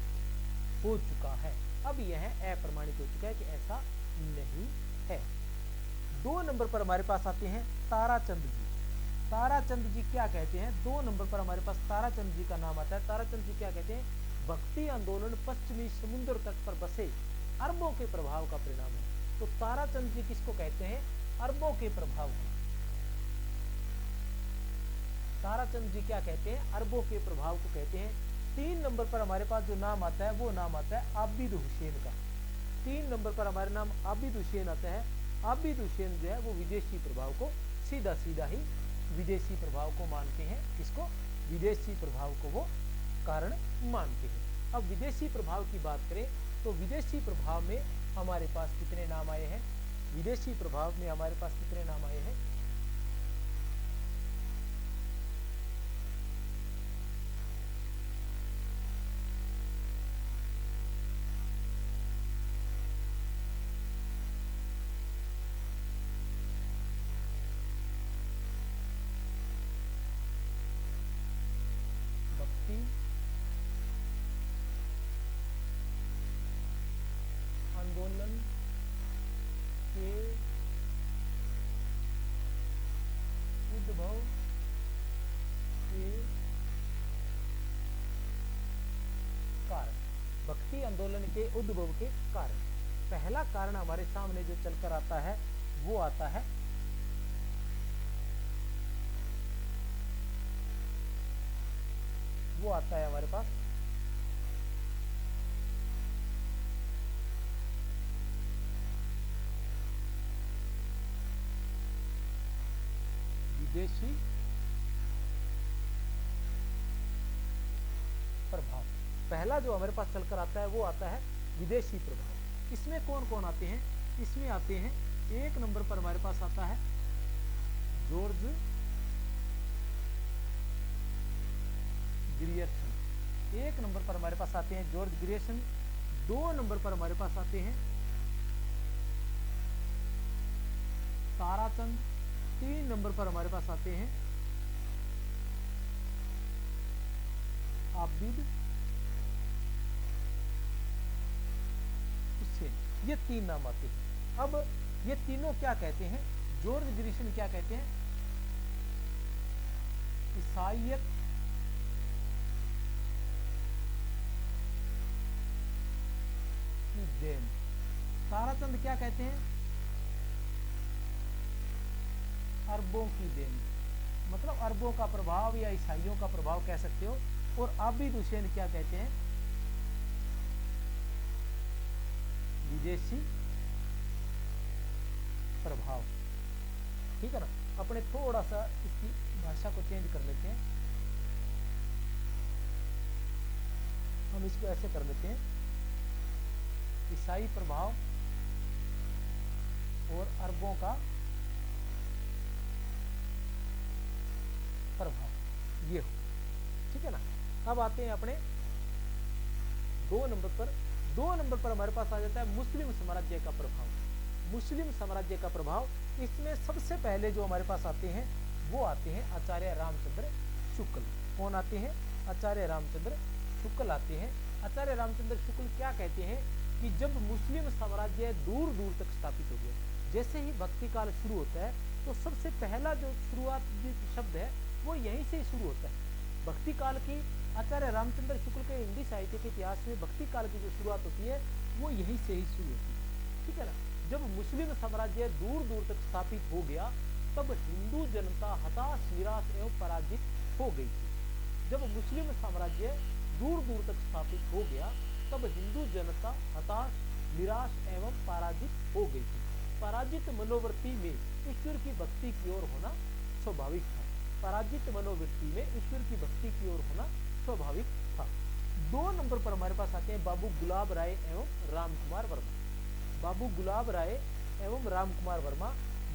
हो चुका है। अब यह अप्रमाणित हो चुका है कि ऐसा नहीं है। 2 नंबर पर हमारे पास आते हैं ताराचंद जी। ताराचंद जी क्या कहते हैं? 2 नंबर पर हमारे पास ताराचंद जी का नाम आता है। ताराचंद जी क्या कहते हैं? भक्ति आंदोलन पश्चिमी समुद्र तट पर बसे अरबों के प्रभाव का परिणाम है। तो ताराचंद जी किसको कहते हैं? अरबों के प्रभाव को। ताराचंद जी क्या कहते हैं? अरबों के प्रभाव को कहते हैं। 3 नंबर पर हमारे पास जो नाम आता है वो नाम आता है आबिद हुसैन का। 3 नंबर पर हमारे नाम आबिद हुसैन आता है। आबिद हुसैन जो है वो विदेशी प्रभाव को सीधा ही विदेशी प्रभाव को मानते हैं। किसको? विदेशी प्रभाव को वो कारण मानते हैं। अब विदेशी प्रभाव की बात करें तो विदेशी प्रभाव में हमारे पास कितने नाम आए हैं? विदेशी प्रभाव में हमारे पास कितने नाम आए हैं? आंदोलन के उद्भव के कारण। भक्ति आंदोलन के उद्भव के कारण पहला कारण हमारे सामने जो चलकर आता है वो आता है हमारे पास विदेशी प्रभाव। पहला जो हमारे पास चलकर आता है वो आता है विदेशी प्रभाव। इसमें कौन कौन आते हैं? इसमें आते हैं 1 नंबर पर हमारे पास आता है जॉर्ज ग्रियर्सन। 1 नंबर पर हमारे पास आते हैं जॉर्ज ग्रियर्सन। 2 नंबर पर हमारे पास आते हैं ताराचंद। 3 नंबर पर हमारे पास आते हैं आबिद हुसैन। ये 3 नाम आते हैं। अब ये तीनों क्या कहते हैं? जॉर्ज ग्रियर्सन क्या कहते हैं? ईसाइयत की देन। ताराचंद क्या कहते हैं? अरबों की देन, मतलब अरबों का प्रभाव या ईसाइयों का प्रभाव कह सकते हो। और आबिद हुसैन क्या कहते हैं? विदेशी प्रभाव। ठीक है ना। अपने थोड़ा सा इसकी भाषा को चेंज कर लेते हैं। हम इसको ऐसे कर लेते हैं, ईसाई प्रभाव और अरबों का प्रभाव, ये हो। ठीक है ना। अब आते हैं अपने 2 नंबर पर। 2 नंबर पर हमारे पास आ जाता है मुस्लिम साम्राज्य का प्रभाव। मुस्लिम साम्राज्य का प्रभाव, इसमें सबसे पहले जो हमारे पास आते हैं वो आते हैं आचार्य रामचंद्र शुक्ल। कौन आते हैं? आचार्य रामचंद्र शुक्ल आते हैं। आचार्य रामचंद्र शुक्ल क्या कहते हैं कि जब मुस्लिम साम्राज्य दूर दूर तक स्थापित हो गया, जैसे ही भक्ति काल शुरू होता है तो सबसे पहला जो शुरुआत शब्द है वो यहीं से शुरू होता है। भक्ति काल की आचार्य रामचंद्र शुक्ल के हिंदी साहित्य के इतिहास में भक्ति काल की जो शुरुआत होती है वो यहीं से ही शुरू होती है, ठीक है ना। जब मुस्लिम साम्राज्य दूर दूर तक स्थापित हो गया तब हिंदू जनता हताश, निराश एवं पराजित हो गई थी। जब मुस्लिम साम्राज्य दूर दूर तक स्थापित हो गया तब हिंदू जनता हताश, निराश एवं पराजित हो गई थी। पराजित मनोवृत्ति में ईश्वर की भक्ति की ओर होना स्वाभाविक था। पराजित मनोवृत्ति में ईश्वर की भक्ति की ओर होना स्वाभाविक था। 2 नंबर पर हमारे पास आते हैं बाबू गुलाब राय एवं राम कुमार वर्मा। बाबू गुलाब राय एवं राम कुमार वर्मा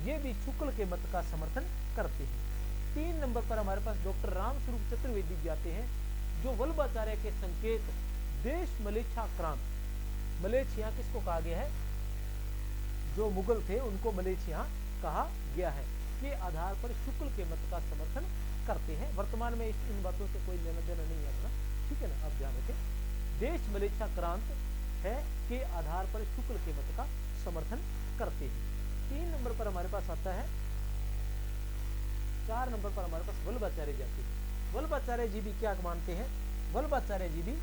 ये भी शुक्ल के मत का समर्थन करते हैं। 3 नंबर पर हमारे पास डॉक्टर रामस्वरूप चतुर्वेदी जी आते हैं, जो वल्लभाचार्य के संकेत देश मलेच्छा क्रांत, मलेच्छिया किसको कहा गया है, जो मुगल थे उनको मलेच्छिया कहा गया है, के आधार पर शुक्ल के मत का समर्थन करते हैं। वर्तमान में इन बातों से कोई लेना देना नहीं है अपना, ठीक है ना, आप ध्यान रखें। देश मलेच्छा क्रांत है के आधार पर शुक्ल के मत का समर्थन करते हैं। 3 नंबर पर हमारे पास आता है, 4 नंबर पर हमारे पास वल्लभाचार्य जी आते हैं। वल्लभाचार्य जी भी क्या मानते हैं, वल्लभाचार्य जी भी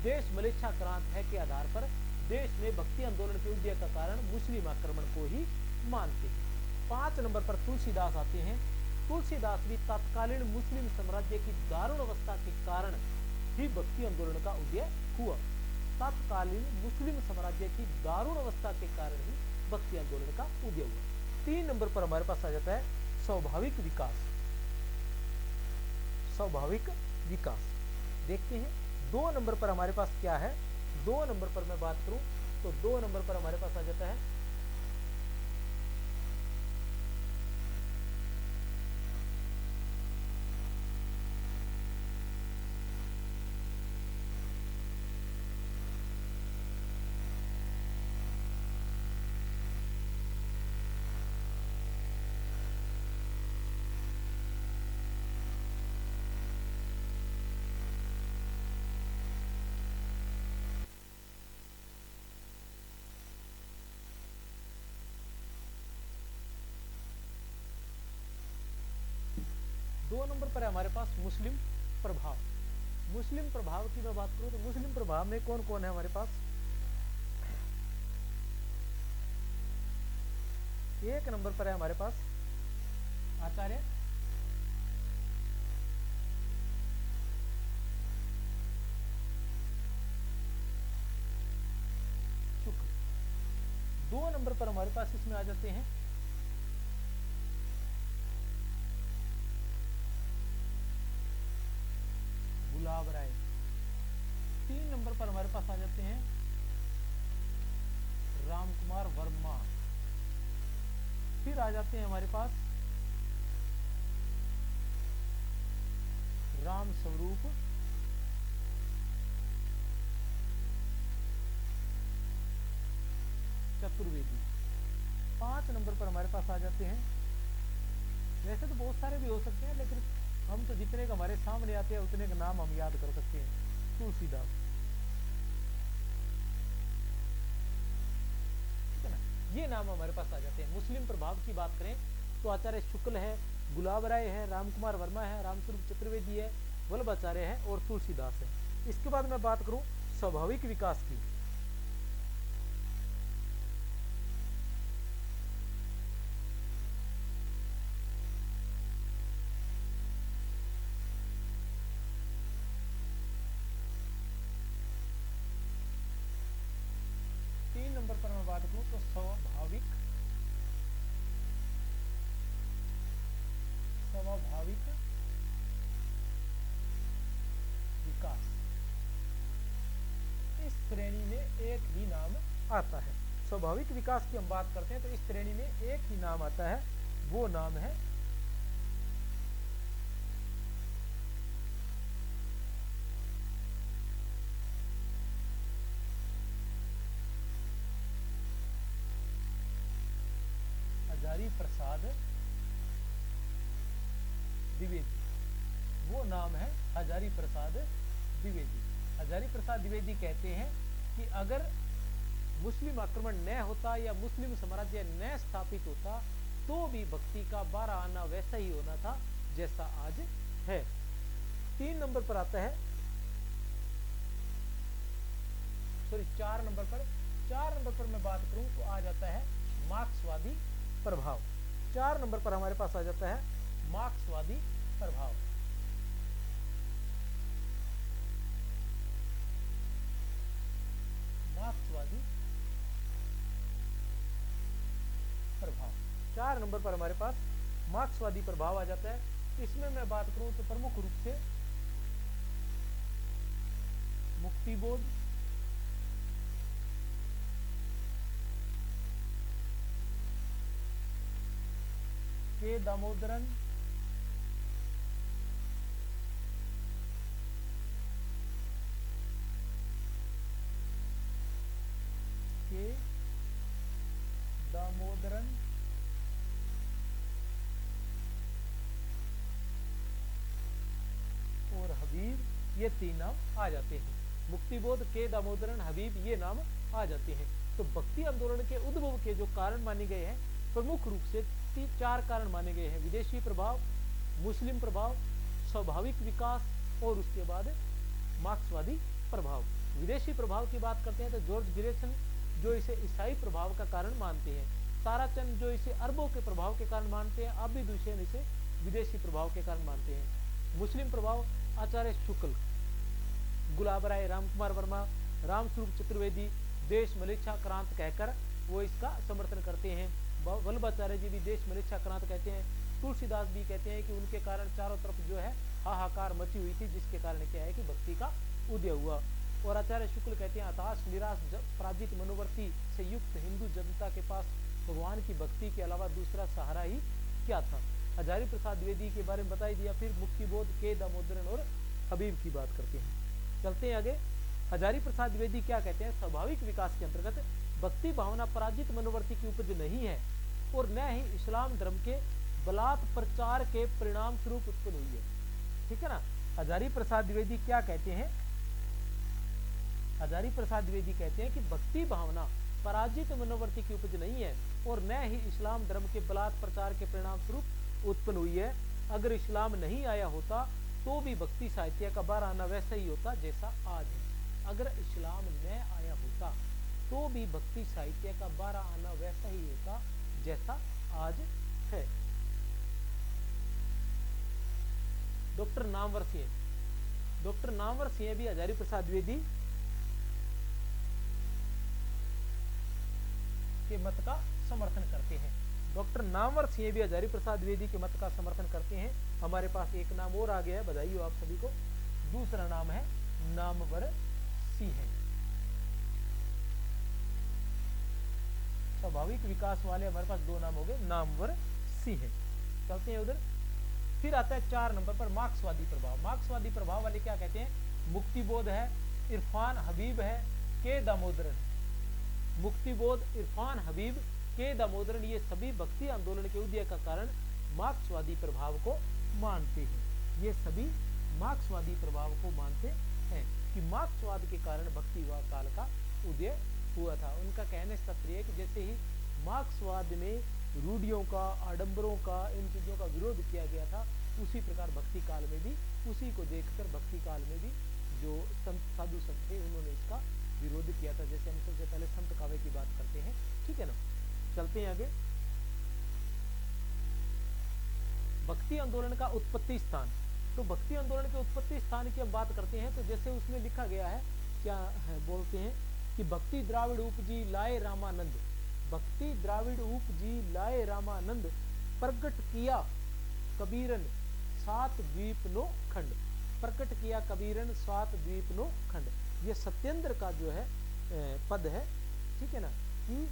देश मलेच्छा क्रांत है के आधार पर देश में भक्ति आंदोलन के उदय का कारण मुस्लिम आक्रमण को ही मानते हैं। 5 नंबर पर तुलसीदास आते हैं। तुलसीदास भी तत्कालीन मुस्लिम साम्राज्य की दारुण अवस्था के कारण ही भक्ति आंदोलन का उदय हुआ। तत्कालीन मुस्लिम साम्राज्य की दारुण अवस्था के कारण ही भक्ति आंदोलन का उदय हुआ। 3 नंबर पर हमारे पास आ जाता है स्वाभाविक विकास। स्वाभाविक विकास देखते हैं। 2 नंबर पर हमारे पास क्या है, 2 नंबर पर मैं बात करूं तो 2 नंबर पर हमारे पास आ जाता है नंबर पर है हमारे पास मुस्लिम प्रभाव। मुस्लिम प्रभाव की मैं बात करूं तो मुस्लिम प्रभाव में कौन कौन है हमारे पास, 1 नंबर पर है हमारे पास आचार्य शुक्ल। 2 नंबर पर हमारे पास इसमें आ जाते हैं गुलाब राय। 3 नंबर पर हमारे पास आ जाते हैं राम कुमार वर्मा। फिर आ जाते हैं हमारे पास राम स्वरूप चतुर्वेदी। 5 नंबर पर हमारे पास आ जाते हैं, वैसे तो बहुत सारे भी हो सकते हैं लेकिन हम तो जितने का हमारे सामने आते हैं उतने का नाम हम याद कर सकते हैं, तुलसीदास, ठीक है ना। ये नाम हमारे पास आ जाते हैं। मुस्लिम प्रभाव की बात करें तो आचार्य शुक्ल है, गुलाब राय है, राम कुमार वर्मा है, रामस्वरूप चतुर्वेदी है, वल्लभाचार्य है और तुलसीदास है। इसके बाद मैं बात करूं स्वाभाविक विकास की। नंबर पर मैं बात करूं तो स्वाभाविक विकास, इस श्रेणी में एक ही नाम आता है। स्वाभाविक विकास की हम बात करते हैं तो इस श्रेणी में एक ही नाम आता है, वो नाम है हजारी प्रसाद द्विवेदी। वो नाम है हजारी प्रसाद द्विवेदी। हजारी प्रसाद द्विवेदी कहते हैं कि अगर मुस्लिम आक्रमण न होता या मुस्लिम साम्राज्य न स्थापित होता तो भी भक्ति का 12 आना वैसा ही होना था जैसा आज है। 3 नंबर पर आता है, सॉरी 4 नंबर पर, 4 नंबर पर मैं बात करूं तो आ जाता है मार्क्सवादी प्रभाव। 4 नंबर पर हमारे पास आ जाता है मार्क्सवादी प्रभाव। मार्क्सवादी प्रभाव 4 नंबर पर हमारे पास मार्क्सवादी प्रभाव आ जाता है। इसमें मैं बात करूं तो प्रमुख रूप से मुक्तिबोध, के दामोदरन, के दामोदरन और हबीब, ये 3 नाम आ जाते हैं। मुक्तिबोध, के दामोदरन, हबीब, ये नाम आ जाते हैं। तो भक्ति आंदोलन के उद्भव के जो कारण माने गए हैं, प्रमुख रूप से 4 कारण माने गए हैं। विदेशी प्रभाव, मुस्लिम प्रभाव, स्वाभाविक विकास और उसके बाद मार्क्सवादी प्रभाव। विदेशी प्रभाव की बात करते हैं तो जॉर्ज गिरेसन जो इसे ईसाई प्रभाव का कारण मानते हैं, ताराचंद जो इसे अरबों के प्रभाव के कारण मानते हैं, आबिद हुसैन इसे विदेशी प्रभाव के कारण मानते हैं। मुस्लिम प्रभाव आचार्य शुक्ल, गुलाब राय, रामकुमार वर्मा, रामस्वरूप चतुर्वेदी, देश मलेच्छा क्रांत कहकर वो इसका समर्थन करते हैं। वल्लभाचार्य जी भी देश मलेच्छा क्रांत कहते हैं। तुलसीदास भी कहते हैं कि उनके कारण चारों तरफ जो है हाहाकार मची हुई थी, जिसके कारण क्या है कि भक्ति का उदय हुआ। और आचार्य शुक्ल कहते हैं हताश निराश पराजित मनोवर्ती से युक्त हिंदू जनता के पास भगवान की भक्ति के अलावा दूसरा सहारा ही क्या था। हजारी प्रसाद द्विवेदी के बारे में बता ही दिया। फिर मुक्तिबोध, के दामोदरन और हबीब की बात करते हैं। चलते हैं आगे। हजारी प्रसाद द्विवेदी क्या कहते हैं, स्वाभाविक विकास के अंतर्गत भक्ति भावना पराजित मनोवर्ती की उपज नहीं है और न ही इस्लाम धर्म के बलात् प्रचार के परिणाम स्वरूप उत्पन्न हुई है। ठीक है ना। हजारी प्रसाद द्विवेदी क्या कहते हैं, हजारी प्रसाद द्विवेदी कहते हैं कि भक्ति भावना पराजित मनोवर्ती की उपज नहीं है और न ही इस्लाम धर्म के बलात् प्रचार के परिणाम स्वरूप उत्पन्न हुई है। अगर इस्लाम नहीं आया होता तो भी भक्ति साहित्य का बार आना वैसा ही होता जैसा आज है। अगर इस्लाम न आया होता तो भी भक्ति साहित्य का बार आना वैसा ही होता जैसा आज है। डॉक्टर नामवर सिंह, डॉक्टर नामवर सिंह भी हजारी प्रसाद द्विवेदी के मत का समर्थन करते हैं। डॉक्टर नामवर सिंह भी हजारी प्रसाद द्विवेदी के मत का समर्थन करते हैं। हमारे पास एक नाम और आ गया है, बधाई हो आप सभी को। दूसरा नाम है नामवर सिंह। स्वाभाविक विकास वाले हमारे पास 2 नाम हो गए, नामवर सिंह। चलते हैं उधर। फिर आता है 4 नंबर पर मार्क्सवादी प्रभाव। मार्क्सवादी प्रभाव वाले क्या कहते हैं, मुक्तिबोध है, इरफान हबीब है, के दामोदरन। मुक्तिबोध, इरफान हबीब, के दामोदरन ये सभी भक्ति आंदोलन के उदय का कारण मार्क्सवादी प्रभाव को मानते हैं। ये सभी मार्क्सवादी प्रभाव को मानते हैं कि मार्क्सवाद के कारण भक्तिवाद काल का उदय हुआ था। उनका कहने से तात्पर्य है कि जैसे ही मार्क्सवाद में रूढ़ियों का, आडंबरों का, इन चीजों का विरोध किया गया था, उसी प्रकार भक्ति काल में भी उसी को देखकर भक्ति काल में भी जो संत साधु संत थे उन्होंने इसका विरोध किया था। जैसे हम सबसे पहले संत काव्य की बात करते हैं, ठीक है ना। चलते हैं आगे। भक्ति आंदोलन का उत्पत्ति स्थान। तो भक्ति आंदोलन के उत्पत्ति स्थान की हम बात करते हैं तो जैसे उसमें लिखा गया है, क्या है बोलते हैं कि भक्ति द्राविड़ उपजी लाए रामानंद। भक्ति द्राविड़ उपजी लाए रामानंद, प्रकट किया कबीरन 7 द्वीप नो खंड। प्रकट किया कबीरन 7 द्वीप नो खंड। ये सत्येंद्र का जो है पद है, ठीक है ना, कि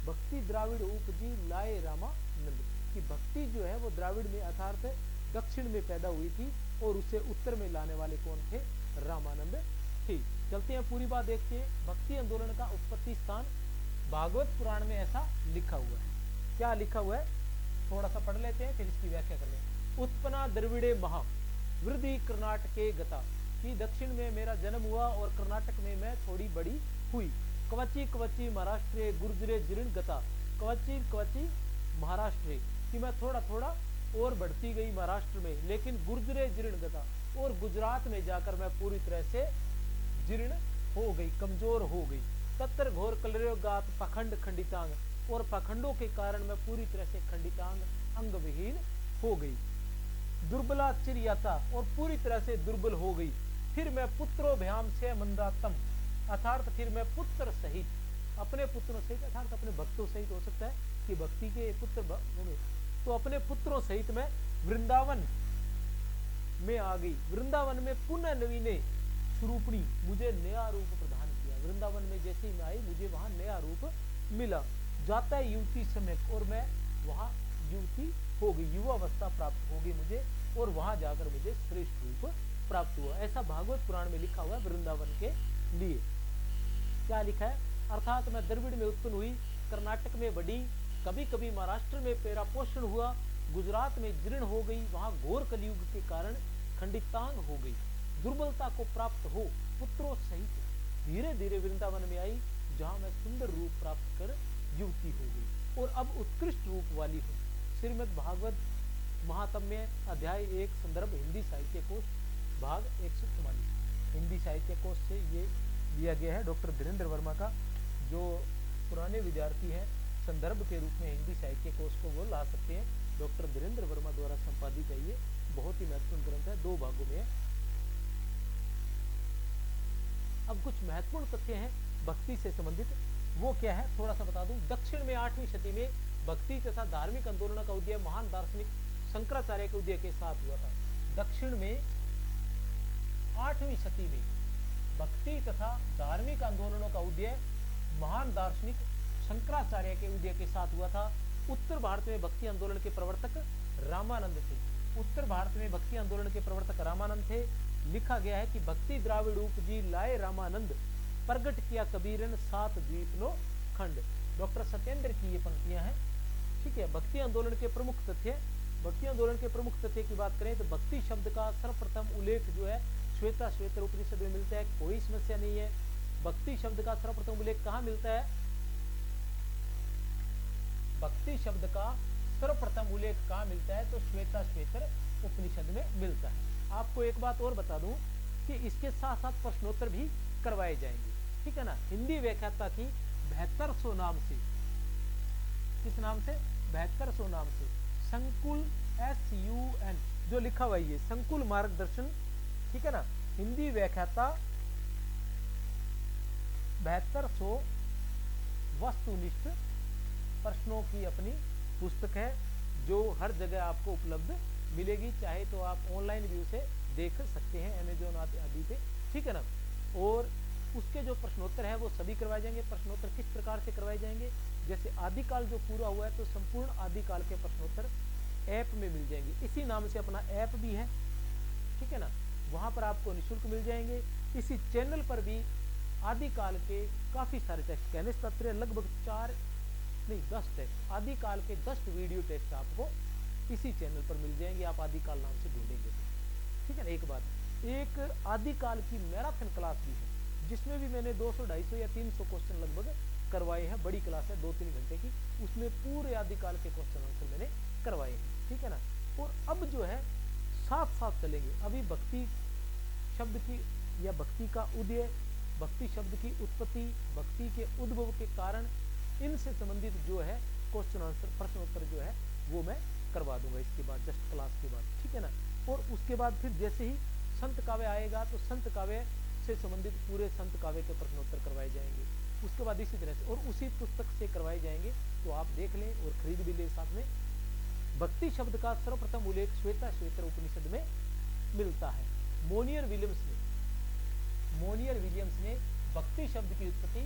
भक्ति द्राविड़ उपजी लाए रामानंद, कि भक्ति जो है वो द्राविड़ में अर्थात दक्षिण में पैदा हुई थी और उसे उत्तर में लाने वाले कौन थे, रामानंद थे। चलते हैं पूरी बात देखते हैं। भक्ति आंदोलन का उत्पत्ति स्थान भागवत पुराण में ऐसा लिखा हुआ है। क्या लिखा हुआ है, थोड़ा सा पढ़ लेते हैं फिर इसकी व्याख्या कर लें। उत्पन्ना द्रविड़े महा वृद्धि कर्नाटके गता, कि दक्षिण में मेरा जन्म हुआ और कर्नाटक में मैं थोड़ी बड़ी हुई। कवची कवची महाराष्ट्रे गुर्जरे जीर्ण गता, कवची कवची महाराष्ट्रे, कि मैं थोड़ा थोड़ा और बढ़ती गई महाराष्ट्र में, लेकिन गुर्जरे जीर्ण गता, और गुजरात में जाकर मैं पूरी तरह से जीर्ण हो गई, कमजोर हो गई। तत्र घोर कलर्यो गात पखंड खंडितांग, और पखंडों के कारण मैं पूरी तरह से खंडितांग, अंग विहीन हो गई। दुर्बला चिरियाता, और पूरी तरह से दुर्बल हो गई। फिर मैं पुत्रो भ्याम से मंदातम, अर्थात फिर मैं पुत्र सहित, अपने पुत्रों सहित अर्थात अपने भक्तों सहित, हो सकता है कि भक्ति के पुत्र होंगे, तो अपने पुत्रों सहित मैं वृंदावन में आ गई। वृंदावन में पुनः नवीने स्वरूपणी, मुझे नया रूप प्रदान किया। वृंदावन में जैसे ही मैं आई, मुझे वहां नया रूप मिला। जाता है युवती समय, और मैं वहां युवती हो गई, युवावस्था प्राप्त हो गई मुझे, और वहां जाकर मुझे श्रेष्ठ रूप प्राप्त हुआ। ऐसा भागवत पुराण में लिखा हुआ है वृंदावन के लिए। क्या लिखा है? अर्थात मैं द्रविड़ में उत्पन्न हुई, कर्नाटक में बढ़ी, कभी कभी महाराष्ट्र में पेरा पोषण हुआ, गुजरात में जीर्ण हो गई, वहां घोर कलयुग के कारण खंडितांग हो गई, दुर्बलता को प्राप्त हो पुत्रों सहित धीरे धीरे वृंदावन में आई, जहां मैं सुंदर रूप प्राप्त कर युवती हो गई, और अब उत्कृष्ट रूप वाली हूँ। श्रीमद् भागवत महात्म्य अध्याय 1 संदर्भ हिंदी साहित्य कोश भाग 144, हिंदी साहित्य कोश से ये दिया गया है। डॉक्टर धीरेन्द्र वर्मा का, जो पुराने विद्यार्थी हैं, संदर्भ के रूप में हिंदी साहित्य कोश को वो ला सकते हैं। डॉक्टर धीरेन्द्र वर्मा द्वारा संपादित है, ये बहुत ही महत्वपूर्ण ग्रंथ है, 2 भागों में है। अब कुछ महत्वपूर्ण तथ्य हैं भक्ति से संबंधित, वो क्या है थोड़ा सा बता दूं। दक्षिण में 8वीं शती में भक्ति तथा धार्मिक आंदोलन का उदय महान दार्शनिक शंकराचार्य के उदय के साथ हुआ था। दक्षिण में 8वीं शती में भक्ति तथा धार्मिक आंदोलनों का उदय महान दार्शनिक शंकराचार्य के उदय के साथ हुआ था। उत्तर भारत में भक्ति आंदोलन के प्रवर्तक रामानंद थे। उत्तर भारत में भक्ति आंदोलन के प्रवर्तक रामानंद थे। लिखा गया है कि भक्ति द्राविड़ उपजी लाए रामानंद, प्रगट किया कबीरन 7 द्वीप नो खंड। डॉक्टर सत्येंद्र की ये पंक्तियां हैं। ठीक है, भक्ति आंदोलन के प्रमुख तथ्य, भक्ति आंदोलन के प्रमुख तथ्य की बात करें तो भक्ति शब्द का सर्वप्रथम उल्लेख जो है श्वेता श्वेतर उपनिषद में मिलता है, कोई समस्या नहीं है। भक्ति शब्द का सर्वप्रथम उल्लेख कहाँ मिलता है? भक्ति शब्द का सर्वप्रथम उल्लेख कहाँ मिलता है? तो श्वेता श्वेतर उपनिषद में मिलता है। आपको एक बात और बता दूं कि इसके साथ साथ प्रश्नोत्तर भी करवाए जाएंगे। ठीक है ना। हिंदी व्याख्याता की 7200 नाम से, किस नाम से? 7200 नाम से संकुल SUN जो लिखा हुआ है, संकुल मार्गदर्शन, ठीक है ना। हिंदी व्याख्याता 7200 वस्तुनिष्ठ प्रश्नों की अपनी पुस्तक है, जो हर जगह आपको उपलब्ध मिलेगी। चाहे तो आप ऑनलाइन भी उसे देख सकते हैं अमेजोन आदि पे, ठीक है ना। और उसके जो प्रश्नोत्तर है वो सभी करवाए जाएंगे। प्रश्नोत्तर किस प्रकार से करवाए जाएंगे? जैसे आदिकाल जो पूरा हुआ है तो संपूर्ण आदिकाल के प्रश्नोत्तर ऐप में मिल जाएंगे। इसी नाम से अपना ऐप भी है, ठीक है ना। वहां पर आपको निःशुल्क मिल जाएंगे। इसी चैनल पर भी आदिकाल के काफी सारे टेस्ट, कैनिस तत्व लगभग 10 टेस्ट, आदिकाल के 10 वीडियो टेस्ट आपको इसी चैनल पर मिल जाएंगे। आप आदिकाल नाम से ढूंढेंगे तो, ठीक है ना। एक बात, एक आदिकाल की मैराथन क्लास भी है, जिसमें भी मैंने 200, 250 या 300 क्वेश्चन लगभग करवाए हैं। बड़ी क्लास है 2-3 घंटे की, उसमें पूरे आदिकाल के क्वेश्चन आंसर मैंने करवाए हैं, ठीक है ना। और अब जो है साथ साथ चलेंगे। अभी भक्ति शब्द की या भक्ति का उदय, भक्ति शब्द की उत्पत्ति, भक्ति के उद्भव के कारण, इनसे संबंधित जो है क्वेश्चन आंसर प्रश्नोत्तर जो है वो मैं करवा दूंगा इसके बाद, जस्ट क्लास के बाद, ठीक है ना। और उसके बाद फिर जैसे ही संत काव्य आएगा तो संत काव्य से संबंधित पूरे संत काव्य के प्रश्नोत्तर करवाए जाएंगे। उसके बाद इसी तरह से और उसी पुस्तक से करवाए जाएंगे, तो आप देख लें और खरीद भी लें साथ में। भक्ति शब्द का सर्वप्रथम उल्लेख श्वेता श्वेतर उपनिषद में मिलता है। मोनियर विलियम्स ने भक्ति शब्द की उत्पत्ति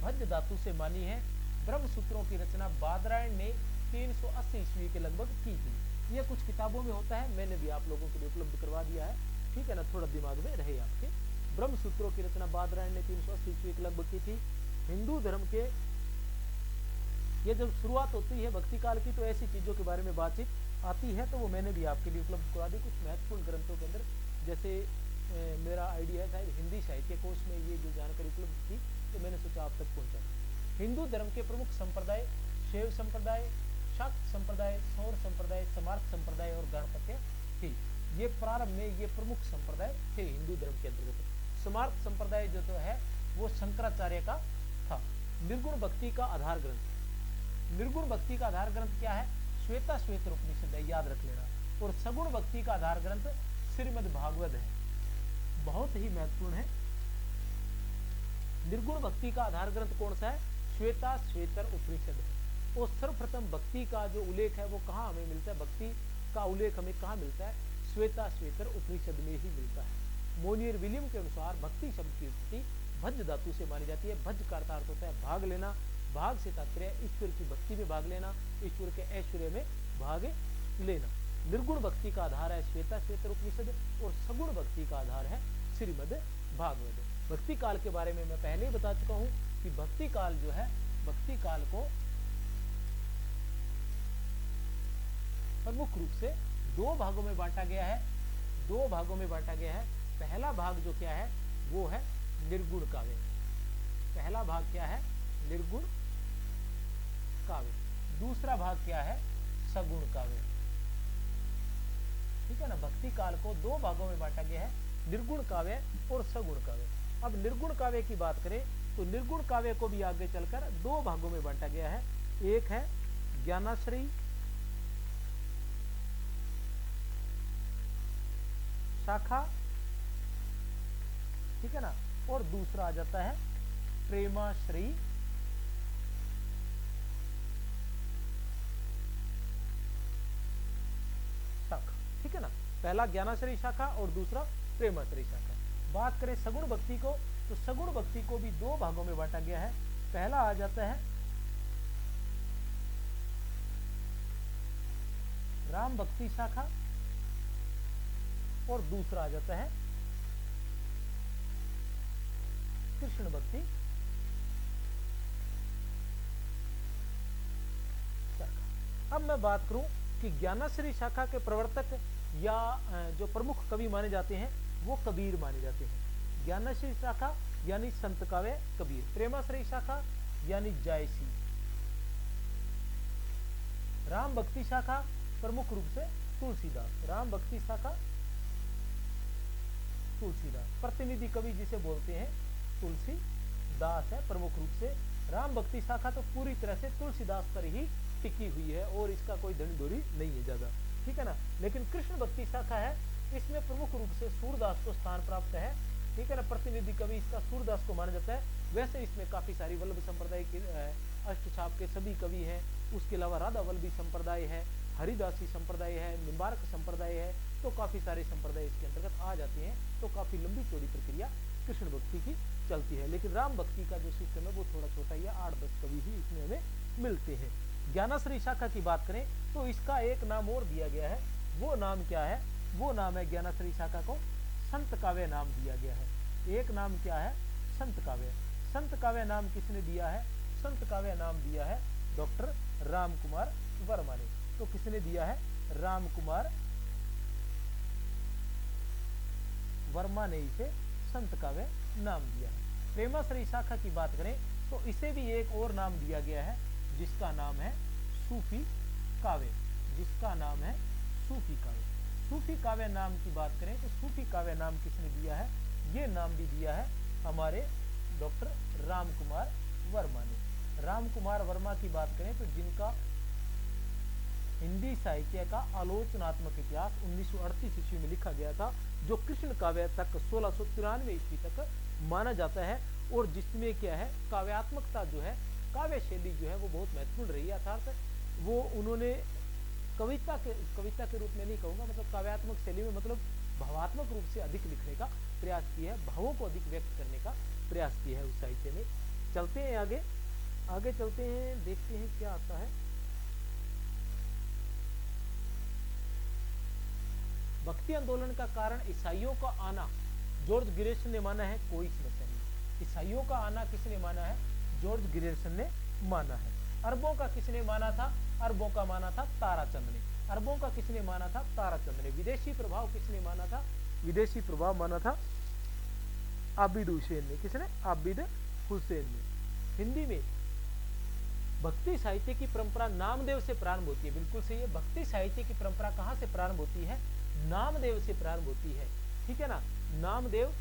भज धातु से मानी है। ब्रह्म सूत्रों की रचना बादरायण ने 380 ईस्वी के लगभग की थी। यह कुछ किताबों में होता है, मैंने भी आप लोगों के लिए उपलब्ध करवा दिया है, ठीक है ना। थोड़ा दिमाग में रहे आपके। ब्रह्म सूत्रों की रचना बादरायण ने 380 ईस्वी के लगभग की थी। हिंदू धर्म के ये जब शुरुआत होती है भक्ति काल की, तो ऐसी चीजों के बारे में बातचीत आती है, तो वो मैंने भी आपके लिए उपलब्ध करवा दी। कुछ महत्वपूर्ण ग्रंथों के अंदर, जैसे मेरा आइडिया है शायद हिंदी साहित्य कोश में ये जो जानकारी उपलब्ध थी, तो मैंने सोचा आप तक पहुंचा। हिंदू धर्म के प्रमुख संप्रदाय शैव संप्रदाय, शाक्त संप्रदाय, सौर संप्रदाय, समार्थ संप्रदाय और गणपत्य थी। ये प्रारंभ में ये प्रमुख संप्रदाय थे हिंदू धर्म के अंतर्गत। समार्थ संप्रदाय जो तो है वो शंकराचार्य का था। निर्गुण भक्ति का आधार ग्रंथ, निर्गुण भक्ति का आधार ग्रंथ क्या है? श्वेता श्वेतर उपनिषद है, याद रख लेना। और सगुण भक्ति का आधार ग्रंथ श्रीमद् भागवत है, बहुत ही महत्वपूर्ण है। निर्गुण भक्ति का आधार ग्रंथ कौन सा है? श्वेता श्वेतर उपनिषद है। और सर्वप्रथम भक्ति का जो उल्लेख है वो कहाँ हमें मिलता है? भक्ति का उल्लेख हमें कहाँ मिलता है? श्वेता श्वेतर उपनिषद में ही मिलता है। मोनियर विलियम के अनुसार भक्ति शब्द की उत्पत्ति भज धातु से मानी जाती है। भज का अर्थ होता है भाग लेना, भाग से तात्पर्य ईश्वर की भक्ति में भाग लेना, ईश्वर के ऐश्वर्य में भाग लेना। निर्गुण भक्ति का आधार है श्वेता श्वेतर उपनिषद और सगुण भक्ति का आधार है श्रीमद् भागवत। भक्ति काल के बारे में मैं पहले ही बता चुका हूं कि भक्ति काल जो है, भक्ति काल को प्रमुख रूप से दो भागों में बांटा गया है। दो भागों में बांटा गया है। पहला भाग जो क्या है वो है निर्गुण काव्य। पहला भाग क्या है? निर्गुण काव्य। दूसरा भाग क्या है? सगुण काव्य। ठीक है ना। भक्ति काल को दो भागों में बांटा गया है, निर्गुण काव्य और सगुण काव्य। अब निर्गुण काव्य की बात करें तो निर्गुण काव्य को भी आगे चलकर दो भागों में बांटा गया है। एक है ज्ञानाश्रयी शाखा, ठीक है ना, और दूसरा आ जाता है प्रेमाश्रयी शाखा। ठीक है ना। पहला ज्ञानाश्रयी शाखा और दूसरा प्रेमाश्रयी शाखा। बात करें सगुण भक्ति को तो सगुण भक्ति को भी दो भागों में बांटा गया है। पहला आ जाता है राम भक्ति शाखा और दूसरा आ जाता है कृष्ण भक्ति शाखा। अब मैं बात करूं कि ज्ञानाश्रयी शाखा के प्रवर्तक या जो प्रमुख कवि माने जाते हैं वो कबीर माने जाते हैं। ज्ञानाश्रयी शाखा यानी संत काव्य कबीर, प्रेमाश्रयी शाखा यानी जायसी, राम भक्ति शाखा प्रमुख रूप से तुलसीदास। राम भक्ति शाखा तुलसीदास, प्रतिनिधि कवि जिसे बोलते हैं तुलसीदास है प्रमुख रूप से। राम भक्ति शाखा तो पूरी तरह से तुलसीदास पर ही टिकी हुई है और इसका कोई धनी धोरी नहीं है ज्यादा, ठीक है ना। लेकिन कृष्ण भक्ति शाखा है, इसमें प्रमुख रूप से सूरदास को स्थान प्राप्त है, ठीक है ना। प्रतिनिधि कवि इसका सूरदास को माना जाता है। वैसे इसमें काफी सारी वल्लभ संप्रदाय के अष्टछाप के सभी कवि हैं। उसके अलावा राधा वल्लभी संप्रदाय है, हरिदासी संप्रदाय है, निम्बार्क संप्रदाय है, तो काफी सारे संप्रदाय इसके अंतर्गत आ जाते हैं। तो काफी लंबी चौड़ी प्रक्रिया कृष्ण भक्ति की चलती है। लेकिन राम भक्ति का जो सिस्टम है वो थोड़ा छोटा ही है, 8-10 कवि ही इसमें हमें मिलते हैं। ज्ञानाश्रयी शाखा की बात करें तो इसका एक नाम और दिया गया है। वो नाम क्या है? वो नाम है ज्ञानाश्रयी शाखा को संत काव्य नाम दिया गया है। एक नाम क्या है? संत काव्य। संत काव्य नाम किसने दिया है? संत काव्य नाम दिया है डॉक्टर राम कुमार वर्मा ने। तो किसने दिया है? राम कुमार वर्मा ने इसे संत काव्य नाम दिया है। प्रेमाश्रयी शाखा की बात करें तो इसे भी एक और नाम दिया गया है जिसका नाम है सूफी काव्य, जिसका नाम है सूफी काव्य। सूफी काव्य नाम की बात करें तो सूफी काव्य नाम किसने दिया है? ये नाम भी दिया है हमारे डॉक्टर राम कुमार वर्मा ने। राम कुमार वर्मा की बात करें तो जिनका हिंदी साहित्य का आलोचनात्मक इतिहास 1938 ईस्वी में लिखा गया था, जो कृष्ण काव्य तक 1693 ईस्वी तक माना जाता है, और जिसमें क्या है काव्यात्मकता जो है, काव्य शैली जो है वो बहुत महत्वपूर्ण रही है। अर्थात वो उन्होंने कविता के रूप में नहीं कहूँगा, मतलब काव्यात्मक शैली में मतलब भावात्मक रूप से अधिक लिखने का प्रयास किया है, भावों को अधिक व्यक्त करने का प्रयास किया है उस साहित्य में। चलते हैं आगे चलते हैं, देखते हैं क्या आता है। भक्ति आंदोलन का कारण ईसाइयों का आना जॉर्ज गिरेसन ने माना है, कोई समस्या नहीं। ईसाइयों का आना किसने माना है? जॉर्ज गिरेसन ने माना है। अरबों का किसने माना था? अरबों का माना था ताराचंद ने। अरबों का किसने माना था? ताराचंद ने। विदेशी प्रभाव किसने माना था? विदेशी प्रभाव माना था आबिद हुसैन ने। किसने? आबिद हुसैन ने। हिंदी में भक्ति साहित्य की परंपरा नामदेव से प्रारंभ होती है। बिल्कुल सही है, भक्ति साहित्य की परंपरा कहां से प्रारंभ होती है? नामदेव से प्रारंभ होती है, ठीक है ना। नामदेव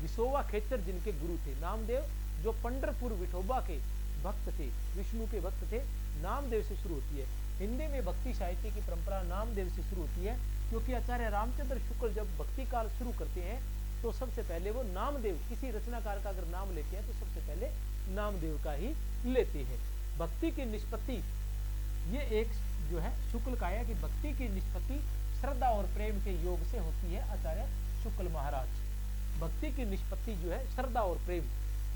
विसोबा खेचर जिनके गुरु थे, नामदेव जो पंढरपुर विठोबा के भक्त थे, विष्णु के भक्त थे, नामदेव से शुरू होती है। हिंदी में भक्ति साहित्य की परंपरा नामदेव से शुरू होती है, क्योंकि आचार्य रामचंद्र शुक्ल जब भक्ति काल शुरू करते हैं तो सबसे पहले वो नामदेव, किसी रचनाकार का अगर नाम लेते हैं तो सबसे पहले नामदेव का ही लेते हैं। भक्ति की निष्पत्ति, ये एक जो है शुक्ल का है कि भक्ति की निष्पत्ति श्रद्धा और प्रेम के योग से होती है। आचार्य शुक्ल महाराज, भक्ति की निष्पत्ति जो है श्रद्धा और प्रेम,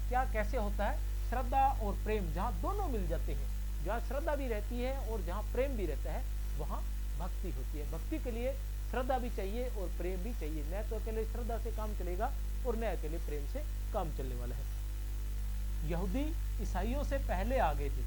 क्या कैसे होता है? श्रद्धा और प्रेम जहाँ दोनों मिल जाते हैं, जहाँ श्रद्धा भी रहती है और जहाँ प्रेम भी रहता है, वहाँ भक्ति होती है। भक्ति के लिए श्रद्धा भी चाहिए और प्रेम भी चाहिए, न तो अकेले श्रद्धा से काम चलेगा और न अकेले प्रेम से काम चलने वाला है। यहूदी ईसाइयों से पहले आ गए थे,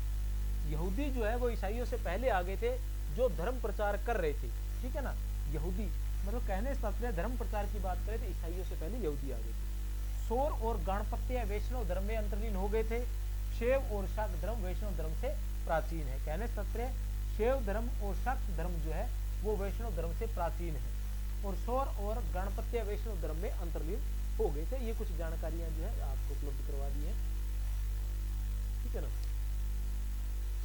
यहूदी जो है वो ईसाइयों से पहले आ गए थे जो धर्म प्रचार कर रहे थे, ठीक है ना। यहूदी मतलब कहने से तात्पर्य धर्म प्रचार की बात करें तो ईसाइयों से पहले यहूदी आ गए थे। सौर और गणपत्य वैष्णव धर्म में अंतर्लीन हो गए थे। शैव और शाक्त धर्म वैष्णव धर्म से प्राचीन है। कहने से तात्पर्य शैव धर्म और शाक्त धर्म जो है वो वैष्णव धर्म से प्राचीन है, और सौर और गणपत्य वैष्णव धर्म में अंतर्लीन हो गए थे। ये कुछ जानकारियां जो है आपको उपलब्ध करवा दी है, ठीक है ना।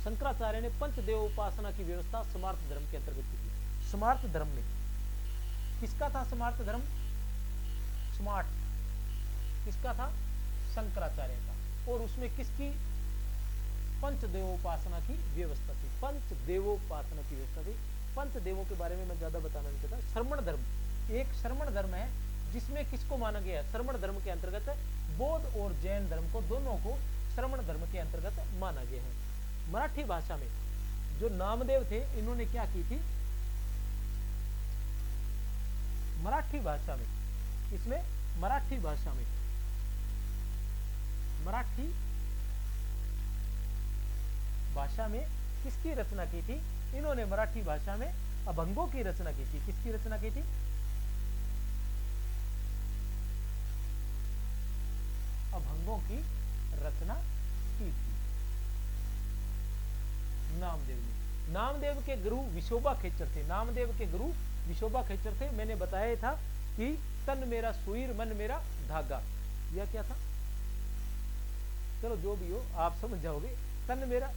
शंकराचार्य ने पंचदेव उपासना की व्यवस्था स्मार्त धर्म के अंतर्गत की थी। स्मार्त धर्म में किसका था? स्मार्त धर्म, स्मार्ट किसका था? शंकराचार्य का। और उसमें किसकी? पंचदेवोपासना की व्यवस्था थी। पंचदेवोपासना की व्यवस्था थी। पंचदेवों के बारे में मैं ज्यादा बताना नहीं चाहता। श्रमण धर्म, एक श्रमण धर्म है जिसमें किसको माना गया है? श्रमण धर्म के अंतर्गत बौद्ध और जैन धर्म को, दोनों को श्रमण धर्म के अंतर्गत माना गया है। मराठी भाषा में जो नामदेव थे, इन्होंने क्या की थी? मराठी भाषा में, इसमें मराठी भाषा में, मराठी भाषा में किसकी रचना की थी? इन्होंने मराठी भाषा में अभंगों की रचना की थी। किसकी रचना की थी? अभंगों की रचना की थी नामदेव ने। नामदेव के गुरु विशोबा खेचर थे। नामदेव के गुरु विशोबा खेचर थे। मैंने बताया था कि तन मेरा सुईर मन मेरा धागा, यह क्या था? चलो जो भी हो आप समझ जाओगे। तन मेरा